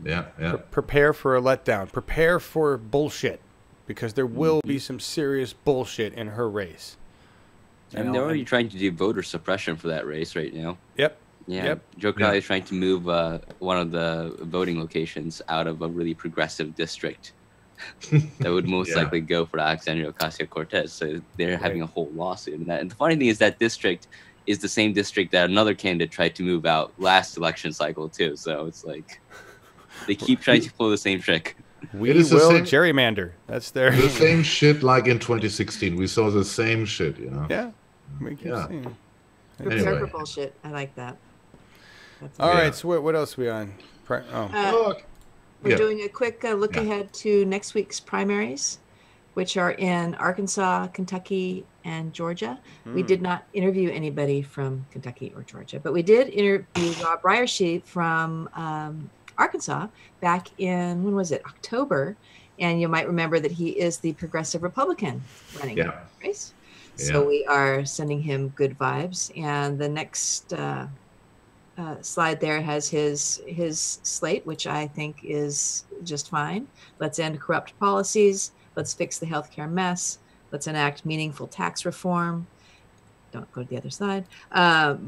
Yeah, yeah. Prepare for a letdown. Prepare for bullshit, because there will be some serious bullshit in her race. And they're already trying to do voter suppression for that race right now. Yep. Yeah. Yep. Joe Crowley is trying to move one of the voting locations out of a really progressive district that would most likely go for Alexandria Ocasio-Cortez. So they're having a whole lawsuit. And the funny thing is that district is the same district that another candidate tried to move out last election cycle too. So it's like they keep trying to pull the same trick. We will gerrymander. That's their the same shit like in 2016. We saw the same shit, you know. Yeah. We keep seeing. Prepare for bullshit. I like that. All right. So what else are we on? We're doing a quick look ahead to next week's primaries, which are in Arkansas, Kentucky, and Georgia. We did not interview anybody from Kentucky or Georgia, but we did interview Robb Ryerse from Arkansas back in, when was it, October. And you might remember that he is the progressive Republican running the race. So we are sending him good vibes. And the next slide there has his slate, which I think is just fine. Let's end corrupt policies. Let's fix the healthcare mess. Let's enact meaningful tax reform. Don't go to the other side.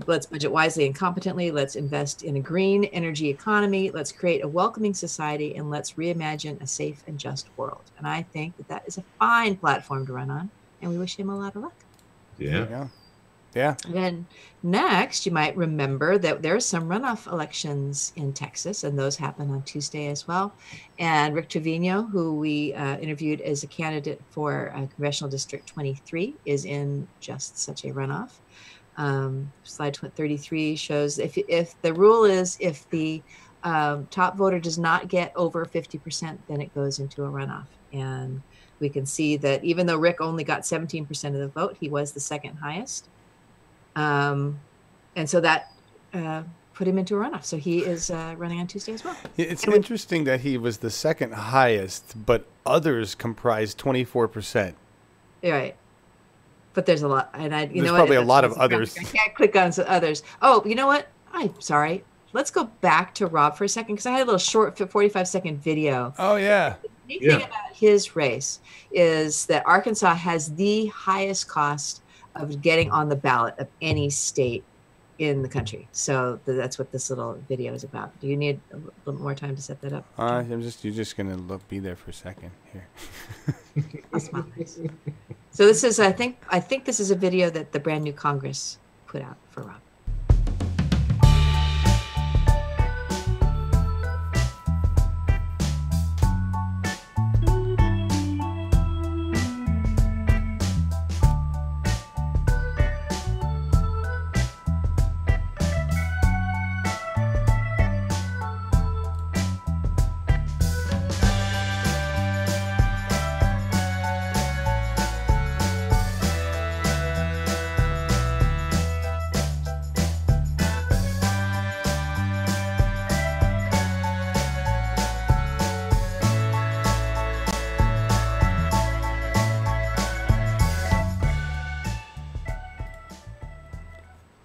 Let's budget wisely and competently. Let's invest in a green energy economy. Let's create a welcoming society, and let's reimagine a safe and just world. And I think that is a fine platform to run on, and we wish him a lot of luck. Yeah. Yeah. And then next, you might remember that there are some runoff elections in Texas, and those happen on Tuesday as well. And Rick Trevino, who we interviewed as a candidate for Congressional District 23, is in just such a runoff. Slide 33 shows if the rule is if the top voter does not get over 50%, then it goes into a runoff. And we can see that even though Rick only got 17% of the vote, he was the second highest. And so that put him into a runoff. So he is running on Tuesday as well. It's interesting that he was the second highest, but others comprised 24%. Right. But there's a lot. And there's probably a lot of others. I can't click on some others. Oh, you know what? I'm sorry. Let's go back to Robb for a second, because I had a little short 45-second video. Oh, yeah. The neat thing about his race is that Arkansas has the highest cost of getting on the ballot of any state in the country. So that's what this little video is about. Do you need a little more time to set that up? You're just gonna be there for a second here. So this is, I think this is a video that the brand new Congress put out for Robb.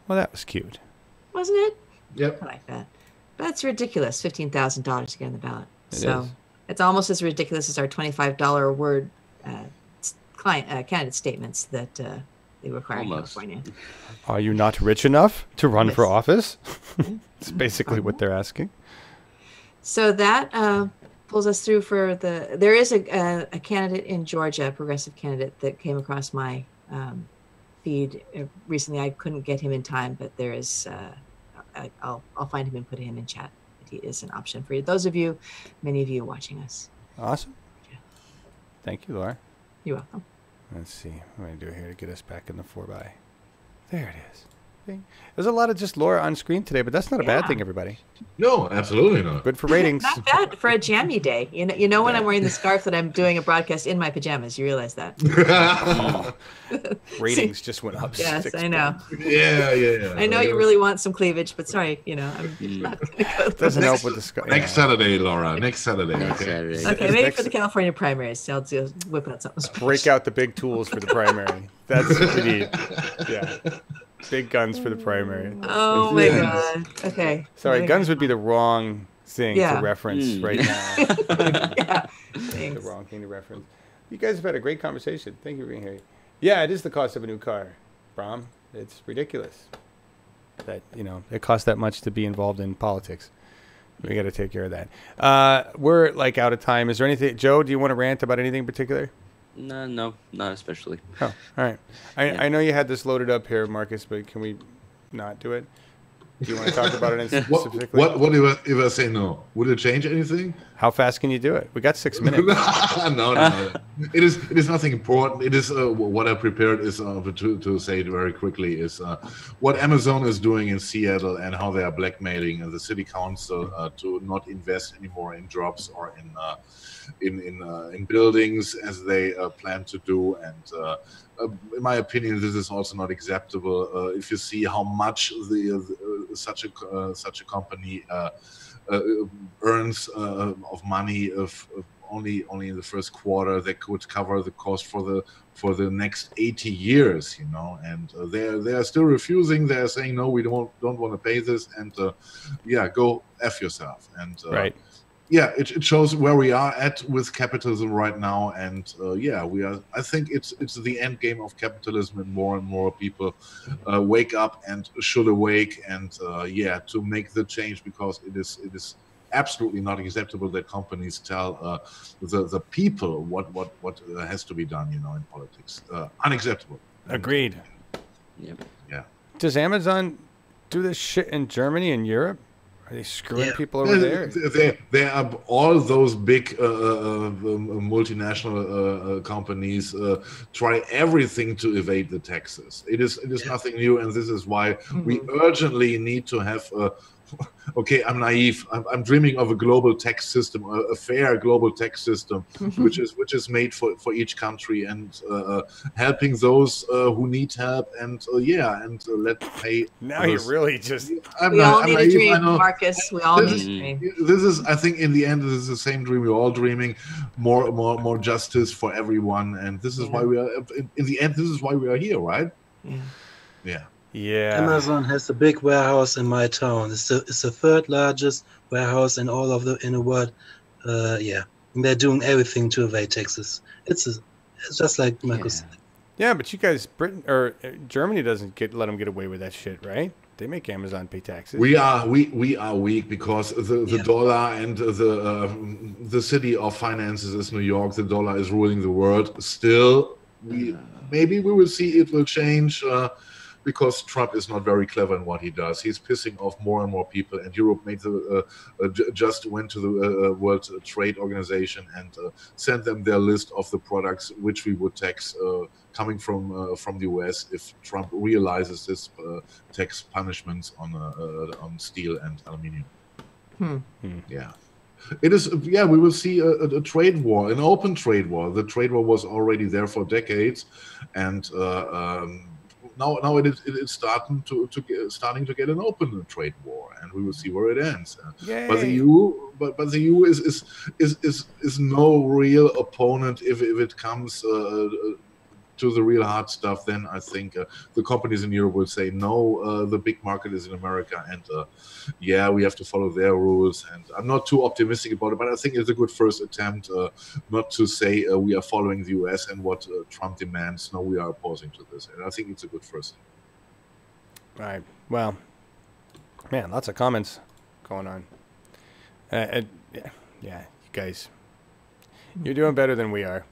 Well, that was cute. Wasn't it? Yep. I like that. But it's ridiculous, $15,000 to get on the ballot. It it's almost as ridiculous as our $25 a word candidate statements that they require in California. Are you not rich enough to run for office? It's basically what they're asking. So that pulls us through for there is a candidate in Georgia, a progressive candidate, that came across my feed recently. I couldn't get him in time, but there is I'll find him and put him in chat. He is an option for you. Those of you, many of you watching us. Awesome. Yeah. Thank you, Laura. You're welcome. Let's see what I'm going to do here to get us back in the 4x. There it is. There's a lot of just Laura on screen today, but that's not a bad thing, everybody. No, absolutely not. Good for ratings. Not bad for a jammy day. You know when I'm wearing the scarf that I'm doing a broadcast in my pajamas. You realize that? Ratings just went up. Yes, I know. Yeah. I know you really want some cleavage, but sorry, I'm not going to go. Doesn't help with the scarf. Next Saturday, Laura. Next Saturday. Okay, maybe for the California primaries, I'll whip out something special. Break out the big tools for the primary. That's what we need. Yeah. Big guns for the primary. Oh my God. Okay. Sorry, guns would be the wrong thing to reference right now. Yeah, the wrong thing to reference. You guys have had a great conversation. Thank you for being here. Yeah, it is the cost of a new car, Brom. It's ridiculous that, you know, it costs that much to be involved in politics. We got to take care of that. We're like out of time. Is there anything, Joe, do you want to rant about anything in particular? No, not especially. Oh, all right. I know you had this loaded up here, Marcus, but can we not do it? Do you want to talk about it specifically? What if I say no? Would it change anything? How fast can you do it? We got 6 minutes. No. It is nothing important. It is what I prepared is to say it very quickly is what Amazon is doing in Seattle and how they are blackmailing the city council to not invest anymore in jobs or in buildings as they plan to do. And in my opinion, this is also not acceptable. If you see how much such a company earns of money only in the first quarter, they could cover the cost for the next 80 years, you know. And they are still refusing. They are saying no, we don't want to pay this, and go F yourself. And right. Yeah, it shows where we are at with capitalism right now, and we are. I think it's the end game of capitalism, and more people wake up and should awake, and to make the change, because it is absolutely not acceptable that companies tell the people what has to be done, you know, in politics. Unacceptable. Agreed. Yep. Yeah. Does Amazon do this shit in Germany and Europe? Are they screwing people over there? There are all those big multinational companies try everything to evade the taxes. It is nothing new, and this is why we urgently need to have. Okay, I'm naive. I'm dreaming of a global tax system, a fair global tax system, which is made for each country, and helping those who need help, and let pay. Now you're really just. We all need a dream, Marcus. We all need a dream. This is, I think, in the end, this is the same dream we're all dreaming. More justice for everyone, and this is why we are. In the end, this is why we are here, right? Yeah. Yeah. Amazon has a big warehouse in my town. It's the third largest warehouse in all of the world. And they're doing everything to evade taxes. It's just like Markus said. Yeah, but you guys, Britain or Germany doesn't let them get away with that shit, right? They make Amazon pay taxes. We are weak because the dollar and the city of finances is New York. The dollar is ruling the world. Still, maybe we will see it will change. Because Trump is not very clever in what he does. He's pissing off more and more people, and Europe just went to the World Trade Organization and sent them their list of the products which we would tax coming from the US if Trump realizes his tax punishments on steel and aluminium. Yeah. It is. Yeah, we will see a trade war, an open trade war. The trade war was already there for decades, and now it is starting to get an open trade war, and we will see where it ends. But the EU is no real opponent if it comes to the real hard stuff. Then I think the companies in Europe will say no. The big market is in America, and we have to follow their rules. And I'm not too optimistic about it, but I think it's a good first attempt. Not to say we are following the US and what Trump demands. No, we are opposing to this, and I think it's a good first thing. Right. Well, man, lots of comments going on. You guys, you're doing better than we are.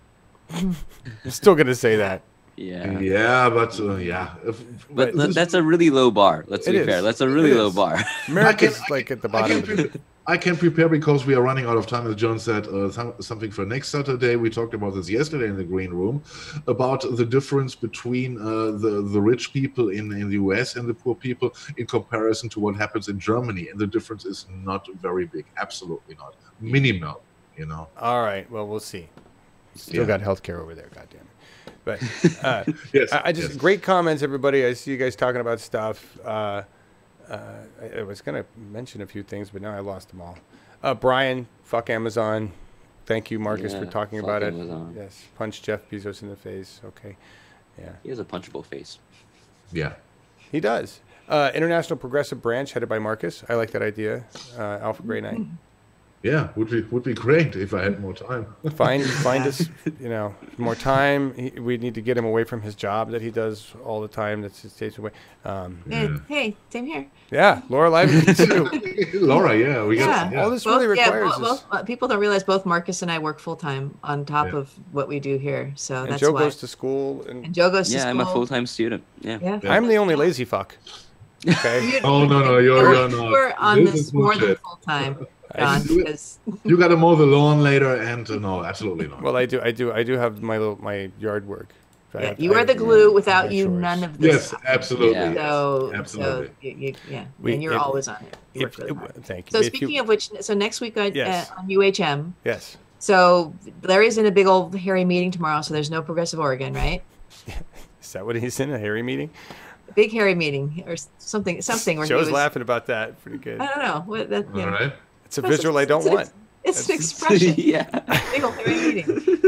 I'm still gonna say that. Yeah, but But that's a really low bar. Let's be fair. That's a really low bar. America's like at the bottom. I can prepare because we are running out of time. As John said, something for next Saturday. We talked about this yesterday in the green room about the difference between the rich people in the US and the poor people in comparison to what happens in Germany. And the difference is not very big. Absolutely not. Minimal, you know. All right. Well, we'll see. Still got healthcare over there, goddamn it. But great comments, everybody. I see you guys talking about stuff. I was gonna mention a few things, but now I lost them all. Bryan, fuck Amazon. Thank you, Markus, for talking about Amazon. it. Yes, punch Jeff Bezos in the face. Okay, yeah. He has a punchable face. Yeah, he does. International Progressive Branch headed by Markus. I like that idea. Alpha Gray Knight. Yeah, would be great if I had more time. Find us, more time. We need to get him away from his job that he does all the time. That's his stays away. Hey, same here. Yeah, Laura Live too. Laura, yeah, we got all this really requires. People don't realize both Markus and I work full time on top of what we do here. So that's Joe why. goes to school, and Joe goes to school. Yeah, I'm a full-time student. Yeah. I'm the only lazy fuck. Okay. No, you're not. We're on this more than full time. You got to mow the lawn later, and no, absolutely not. Well, I do have my yard work. Yeah, you are the glue. Without you, none of this. Yes, absolutely. Yeah. So, absolutely. And you're always on it. Thank you. So speaking of which, so next week on UHM. Yes. So Larry's in a big old hairy meeting tomorrow. So there's no Progressive Oregon, right? Is that what he's in, a hairy meeting? Big hairy meeting or something. Where Joe's laughing about that. Pretty good. I don't know. All right. It's a visual I don't want. It's an expression. Yeah. Big old hairy meeting.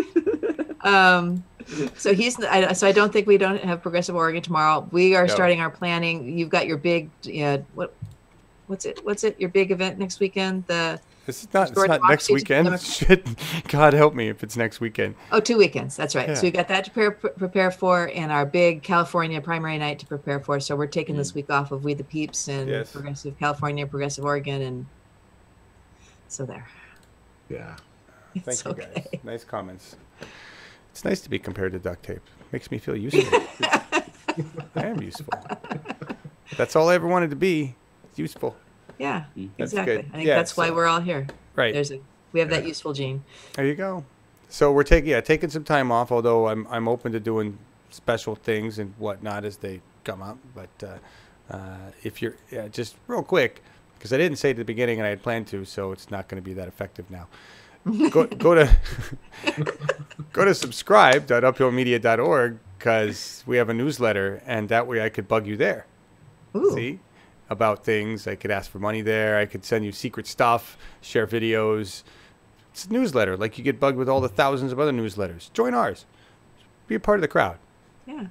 So I don't think we don't have Progressive Oregon tomorrow. We are starting our planning. You've got your big, what's it? Your big event next weekend? It's not next weekend. Shit, God help me if it's next weekend. Oh, 2 weekends. That's right. Yeah. So we got that to prepare for, and our big California primary night to prepare for. So we're taking this week off of We the Peeps and Progressive California, Progressive Oregon, and so there. Yeah. Thank you guys. Nice comments. It's nice to be compared to duct tape. Makes me feel useful. I am useful. That's all I ever wanted to be. It's useful. Yeah, That's exactly. good. I think that's why we're all here. Right. We have that useful gene. There you go. So we're taking some time off, although I'm open to doing special things and whatnot as they come up. But if you're just real quick, because I didn't say at the beginning and I had planned to, so it's not going to be that effective now. Go to subscribe.uphillmedia.org because we have a newsletter, and that way I could bug you there. Ooh. See? About things. I could ask for money there. I could send you secret stuff, share videos. It's a newsletter. Like you get bugged with all the thousands of other newsletters. Join ours. Be a part of the crowd. Yeah.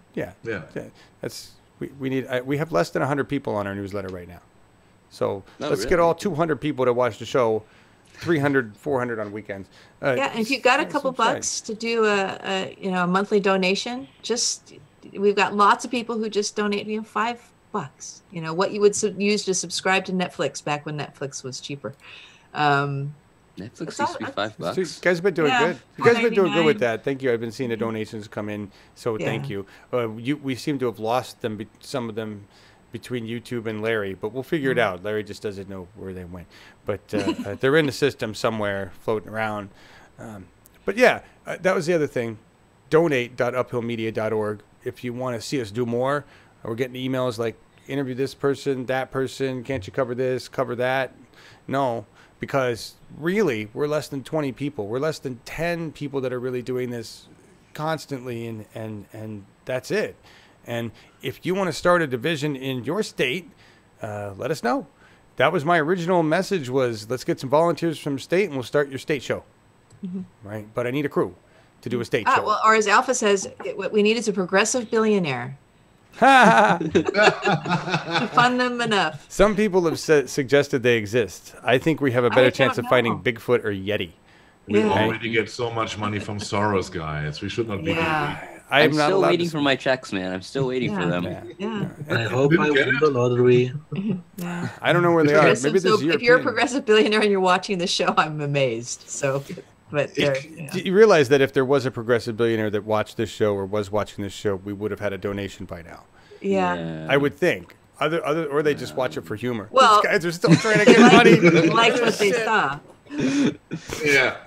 That's we have less than 100 people on our newsletter right now. So let's get all 200 people to watch the show. 300, 400 on weekends. And if you've got a couple bucks to do a monthly donation, we've got lots of people who just donate $5. What you would use to subscribe to Netflix back when Netflix was cheaper. Netflix used to be $5. You guys have been doing good. You guys have been doing good with that. Thank you. I've been seeing the donations come in, so thank you. We seem to have lost them, some of them, between YouTube and Larry, but we'll figure it out. Larry just doesn't know where they went, but they're in the system somewhere, floating around. But that was the other thing. Donate.uphillmedia.org if you want to see us do more. We're getting emails like, interview this person, that person. Can't you cover this, cover that? No, because really, we're less than 20 people. We're less than 10 people that are really doing this constantly, and that's it. And if you want to start a division in your state, let us know. That was my original message was, let's get some volunteers from the state, and we'll start your state show. Right? But I need a crew to do a state show. Well, or as Alpha says, what we need is a progressive billionaire. To fund them enough. Some people have suggested they exist. I think we have a better chance of finding Bigfoot or Yeti. We already get so much money from Soros, guys. We should not be greedy. I'm still waiting for my checks, man. I'm still waiting for them. I hope I win the lottery. I don't know where they are. Maybe this if you're a progressive billionaire and you're watching the show, I'm amazed. So, but do you realize that if there was a progressive billionaire that watched this show or was watching this show, we would have had a donation by now? Yeah. I would think. Or they just watch it for humor. Well, these guys are still trying to get money. Liked what they saw. Yeah,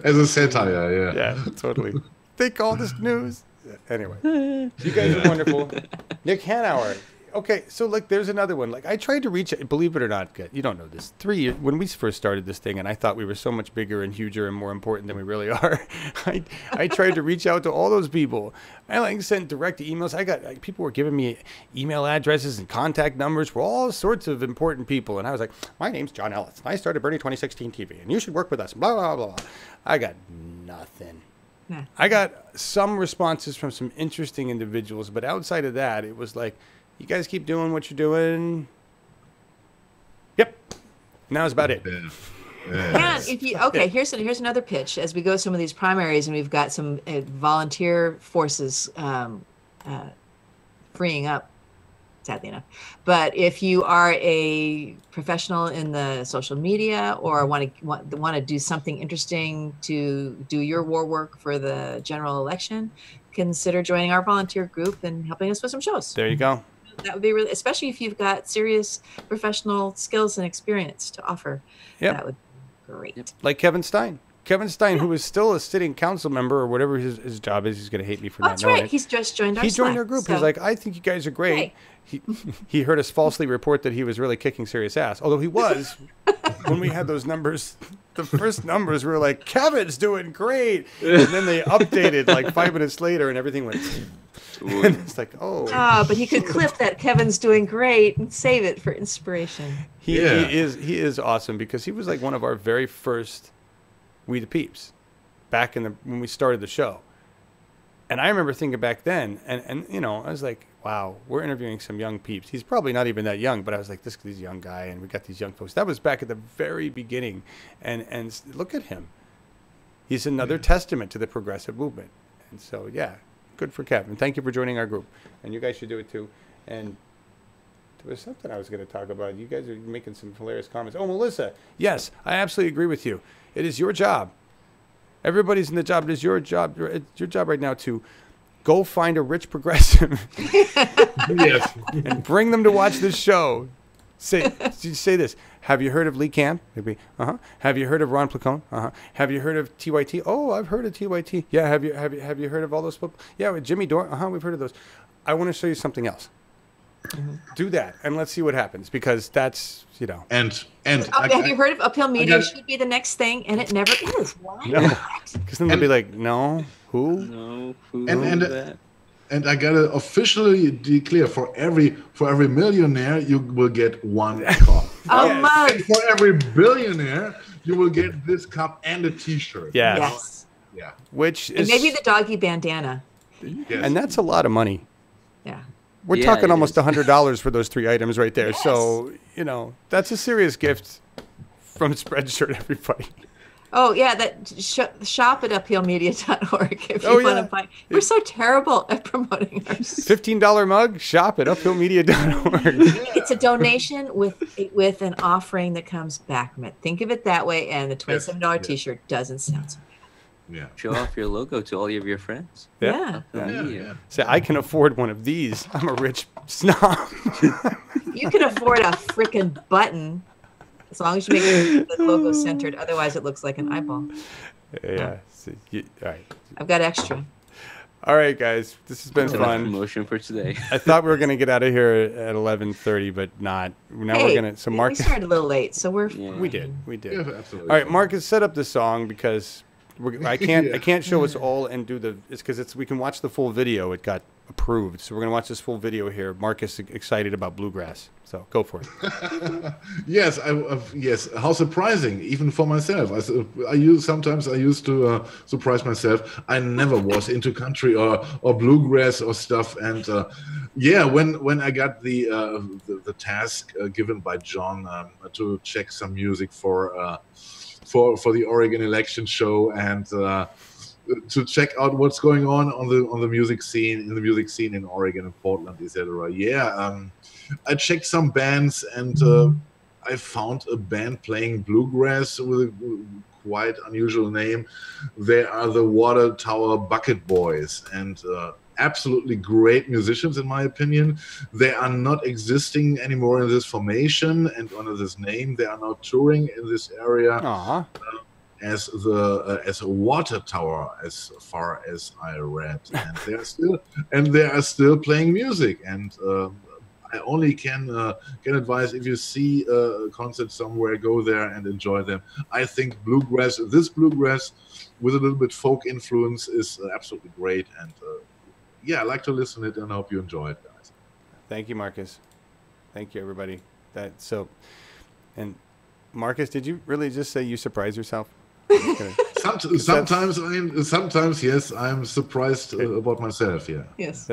as a satire. Yeah, totally. Think all this news. Anyway, you guys are wonderful. Nick Hanauer. Okay, so there's another one. I tried to reach, believe it or not, you don't know this. 3 years when we first started this thing, and I thought we were so much bigger and huger and more important than we really are. I tried to reach out to all those people. I sent direct emails. I got people were giving me email addresses and contact numbers for all sorts of important people, and I was like, my name's John Ellis. I started Bernie 2016 TV, and you should work with us. Blah blah blah. I got nothing. I got some responses from some interesting individuals, but outside of that, it was like, You guys keep doing what you're doing. Yep. Now's about it. And if you here's another pitch as we go some of these primaries, and we've got some volunteer forces freeing up, sadly enough. But if you are a professional in the social media or want to do something interesting to do your war work for the general election, consider joining our volunteer group and helping us with some shows. There you go. That would be really, especially if you've got serious professional skills and experience to offer. Yep. That would be great. Like Kevin Stein. Kevin Stein, who is still a sitting council member or whatever his job is. He's going to hate me for not knowing it. He's just joined our He joined our group. So. He's like, I think you guys are great. He heard us falsely report that he was really kicking serious ass. Although he was, when we had those numbers, the first numbers were like, Kevin's doing great. And then they updated like 5 minutes later and everything went... And it's like, but he could clip that Kevin's doing great and save it for inspiration. He is awesome because he was like one of our very first We the Peeps back when we started the show. And I remember thinking back then, and you know, I was like, wow, we're interviewing some young peeps. He's probably not even that young, but I was like, this young guy, and we got these young folks. That was back at the very beginning, and look at him. He's another testament to the progressive movement. And so, yeah. Good for Kevin. Thank you for joining our group. And you guys should do it too. And there was something I was going to talk about. You guys are making some hilarious comments. Oh, Melissa. Yes, I absolutely agree with you. It is your job. Everybody's in the job. It is your job. It's your job right now to go find a rich progressive and bring them to watch this show. Say this. Have you heard of Lee Camp? Maybe. Have you heard of Ron Placone? Have you heard of TYT? Oh, I've heard of TYT. Yeah. Have you heard of all those people? Yeah, with Jimmy Dore. We've heard of those. I want to show you something else. Do that, and let's see what happens, because that's, you know. And have you heard of Uphill Media? Should be the next thing, and it never is. Why? No, because then they'll be like, no, who? No, who? And I gotta officially declare, for every millionaire you will get one cup. Mug. And for every billionaire you will get this cup and a T-shirt. Yes. Yeah. Which is, and maybe the doggy bandana. Yes. And that's a lot of money. Yeah. We're talking almost $100 for those 3 items right there. Yes. So, you know, that's a serious gift from Spreadshirt, everybody. Oh, yeah, that shop at uphillmedia.org if you want to buy. We're so terrible at promoting ours. $15 mug, shop at uphillmedia.org. It's a donation with an offering that comes back from it. Think of it that way, and the $27 T-shirt doesn't sound so bad. Yeah. Show off your logo to all of your friends. Yeah. Say, I can afford one of these. I'm a rich snob. You can afford a freaking button. As long as you make the logo centered, otherwise it looks like an eyeball. Yeah. So, all right. I've got extra. All right, guys. This has been fun. Promotion for today. I thought we were going to get out of here at 11:30, but not. Now we're going to. So Marcus, we started a little late, so we're. Yeah. We did. Yeah, absolutely. All right, Marcus, set up the song because I can't show us all and do the. It's because we can watch the full video. It got approved, so we're going to watch this full video here. Marcus excited about bluegrass. So go for it. Yes, yes. How surprising, even for myself. I used to surprise myself. I never was into country or bluegrass or stuff. And when I got the task given by John to check some music for the Oregon election show and to check out what's going on the music scene in Oregon and Portland, etc. I checked some bands and I found a band playing bluegrass with a quite unusual name. They are the Water Tower Bucket Boys, and absolutely great musicians in my opinion. They are not existing anymore in this formation and under this name. They are now touring in this area as a water tower, as far as I read, and they are still playing music. And I only can advise, if you see a concert somewhere, go there and enjoy them. I think this bluegrass with a little bit folk influence is absolutely great. And I like to listen to it, and I hope you enjoy it, guys. Thank you, Marcus. Thank you, everybody. And Marcus, did you really just say you surprise yourself? Sometimes, yes, I'm surprised about myself. Yeah. Yes.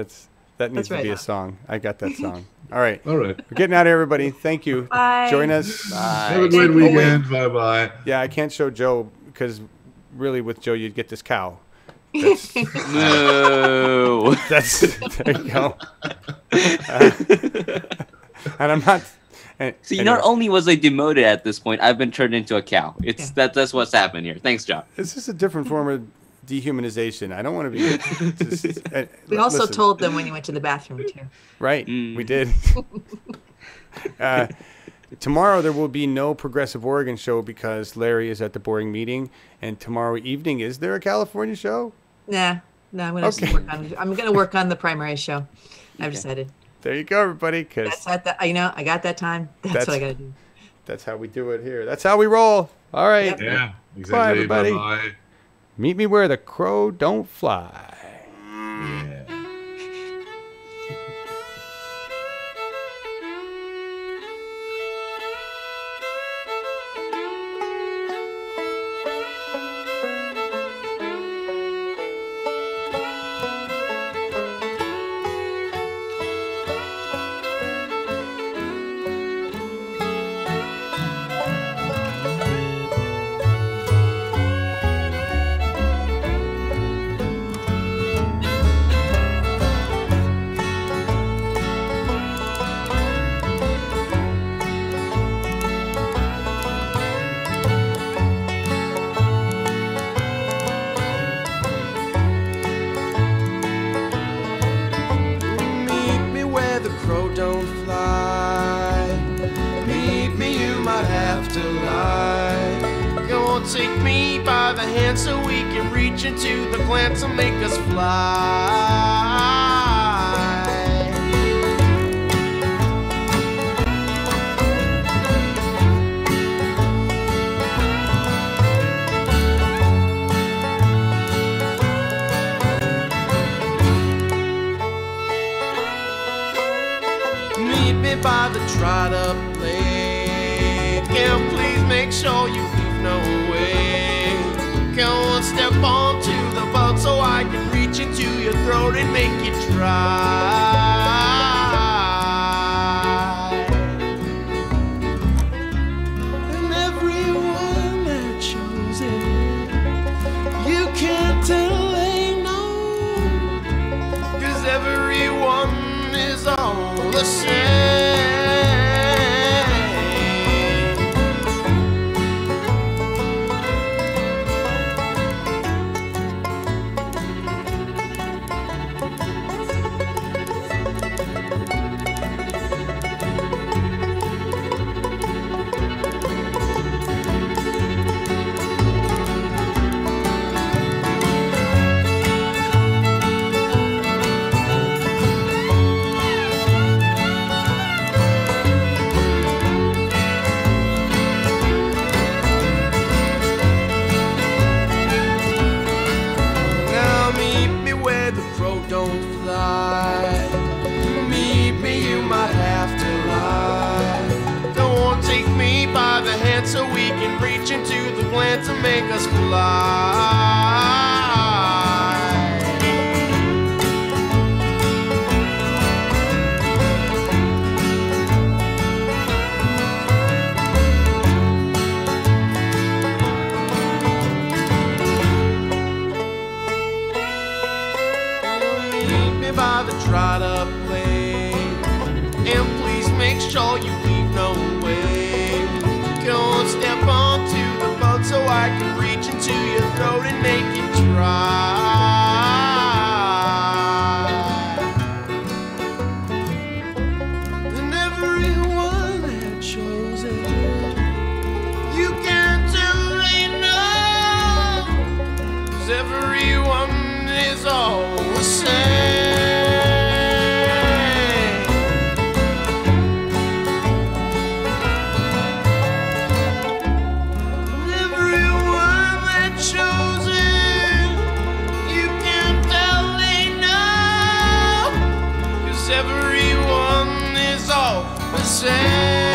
That needs to be a song. I got that song. All right. All right. We're getting out of here, everybody. Thank you. Bye. Join us. Bye. Have a great weekend. Bye-bye. Yeah, I can't show Joe because really with Joe you'd get this cow. That's, No. that's there you go. And I'm not. See, anyway. not only was I demoted at this point, I've been turned into a cow. It's that's what's happened here. Thanks, John. This is a different form of dehumanization. I don't want to be. We also listen. told them when you went to the bathroom too. Right, we did. Tomorrow there will be no Progressive Oregon show because Larry is at the boring meeting. And tomorrow evening, is there a California show? Nah, no, I'm gonna work on the primary show. I've decided. There you go, everybody. Cause that's at the, I got that time. That's what I gotta do. That's how we do it here. That's how we roll. All right. Yep. Yeah, exactly. Bye, everybody. Bye-bye. Meet me where the crow don't fly. Yeah. Take me by the hand so we can reach into the plant to make us fly. Meet me by the dried up lake, and please make sure you leave no way. Come on, step onto the boat so I can reach into your throat and make you dry. And everyone that chose it, you can't tell they know, 'cause everyone is all the same. So we can reach into the plant to make us fly. Meet me by the dried up lake, and please make sure you leave no way. Don't step onto the boat so I can reach into your throat and make it dry. And everyone that chose it, you can't tell they know, 'cause everyone is all the same. Everyone is all the same.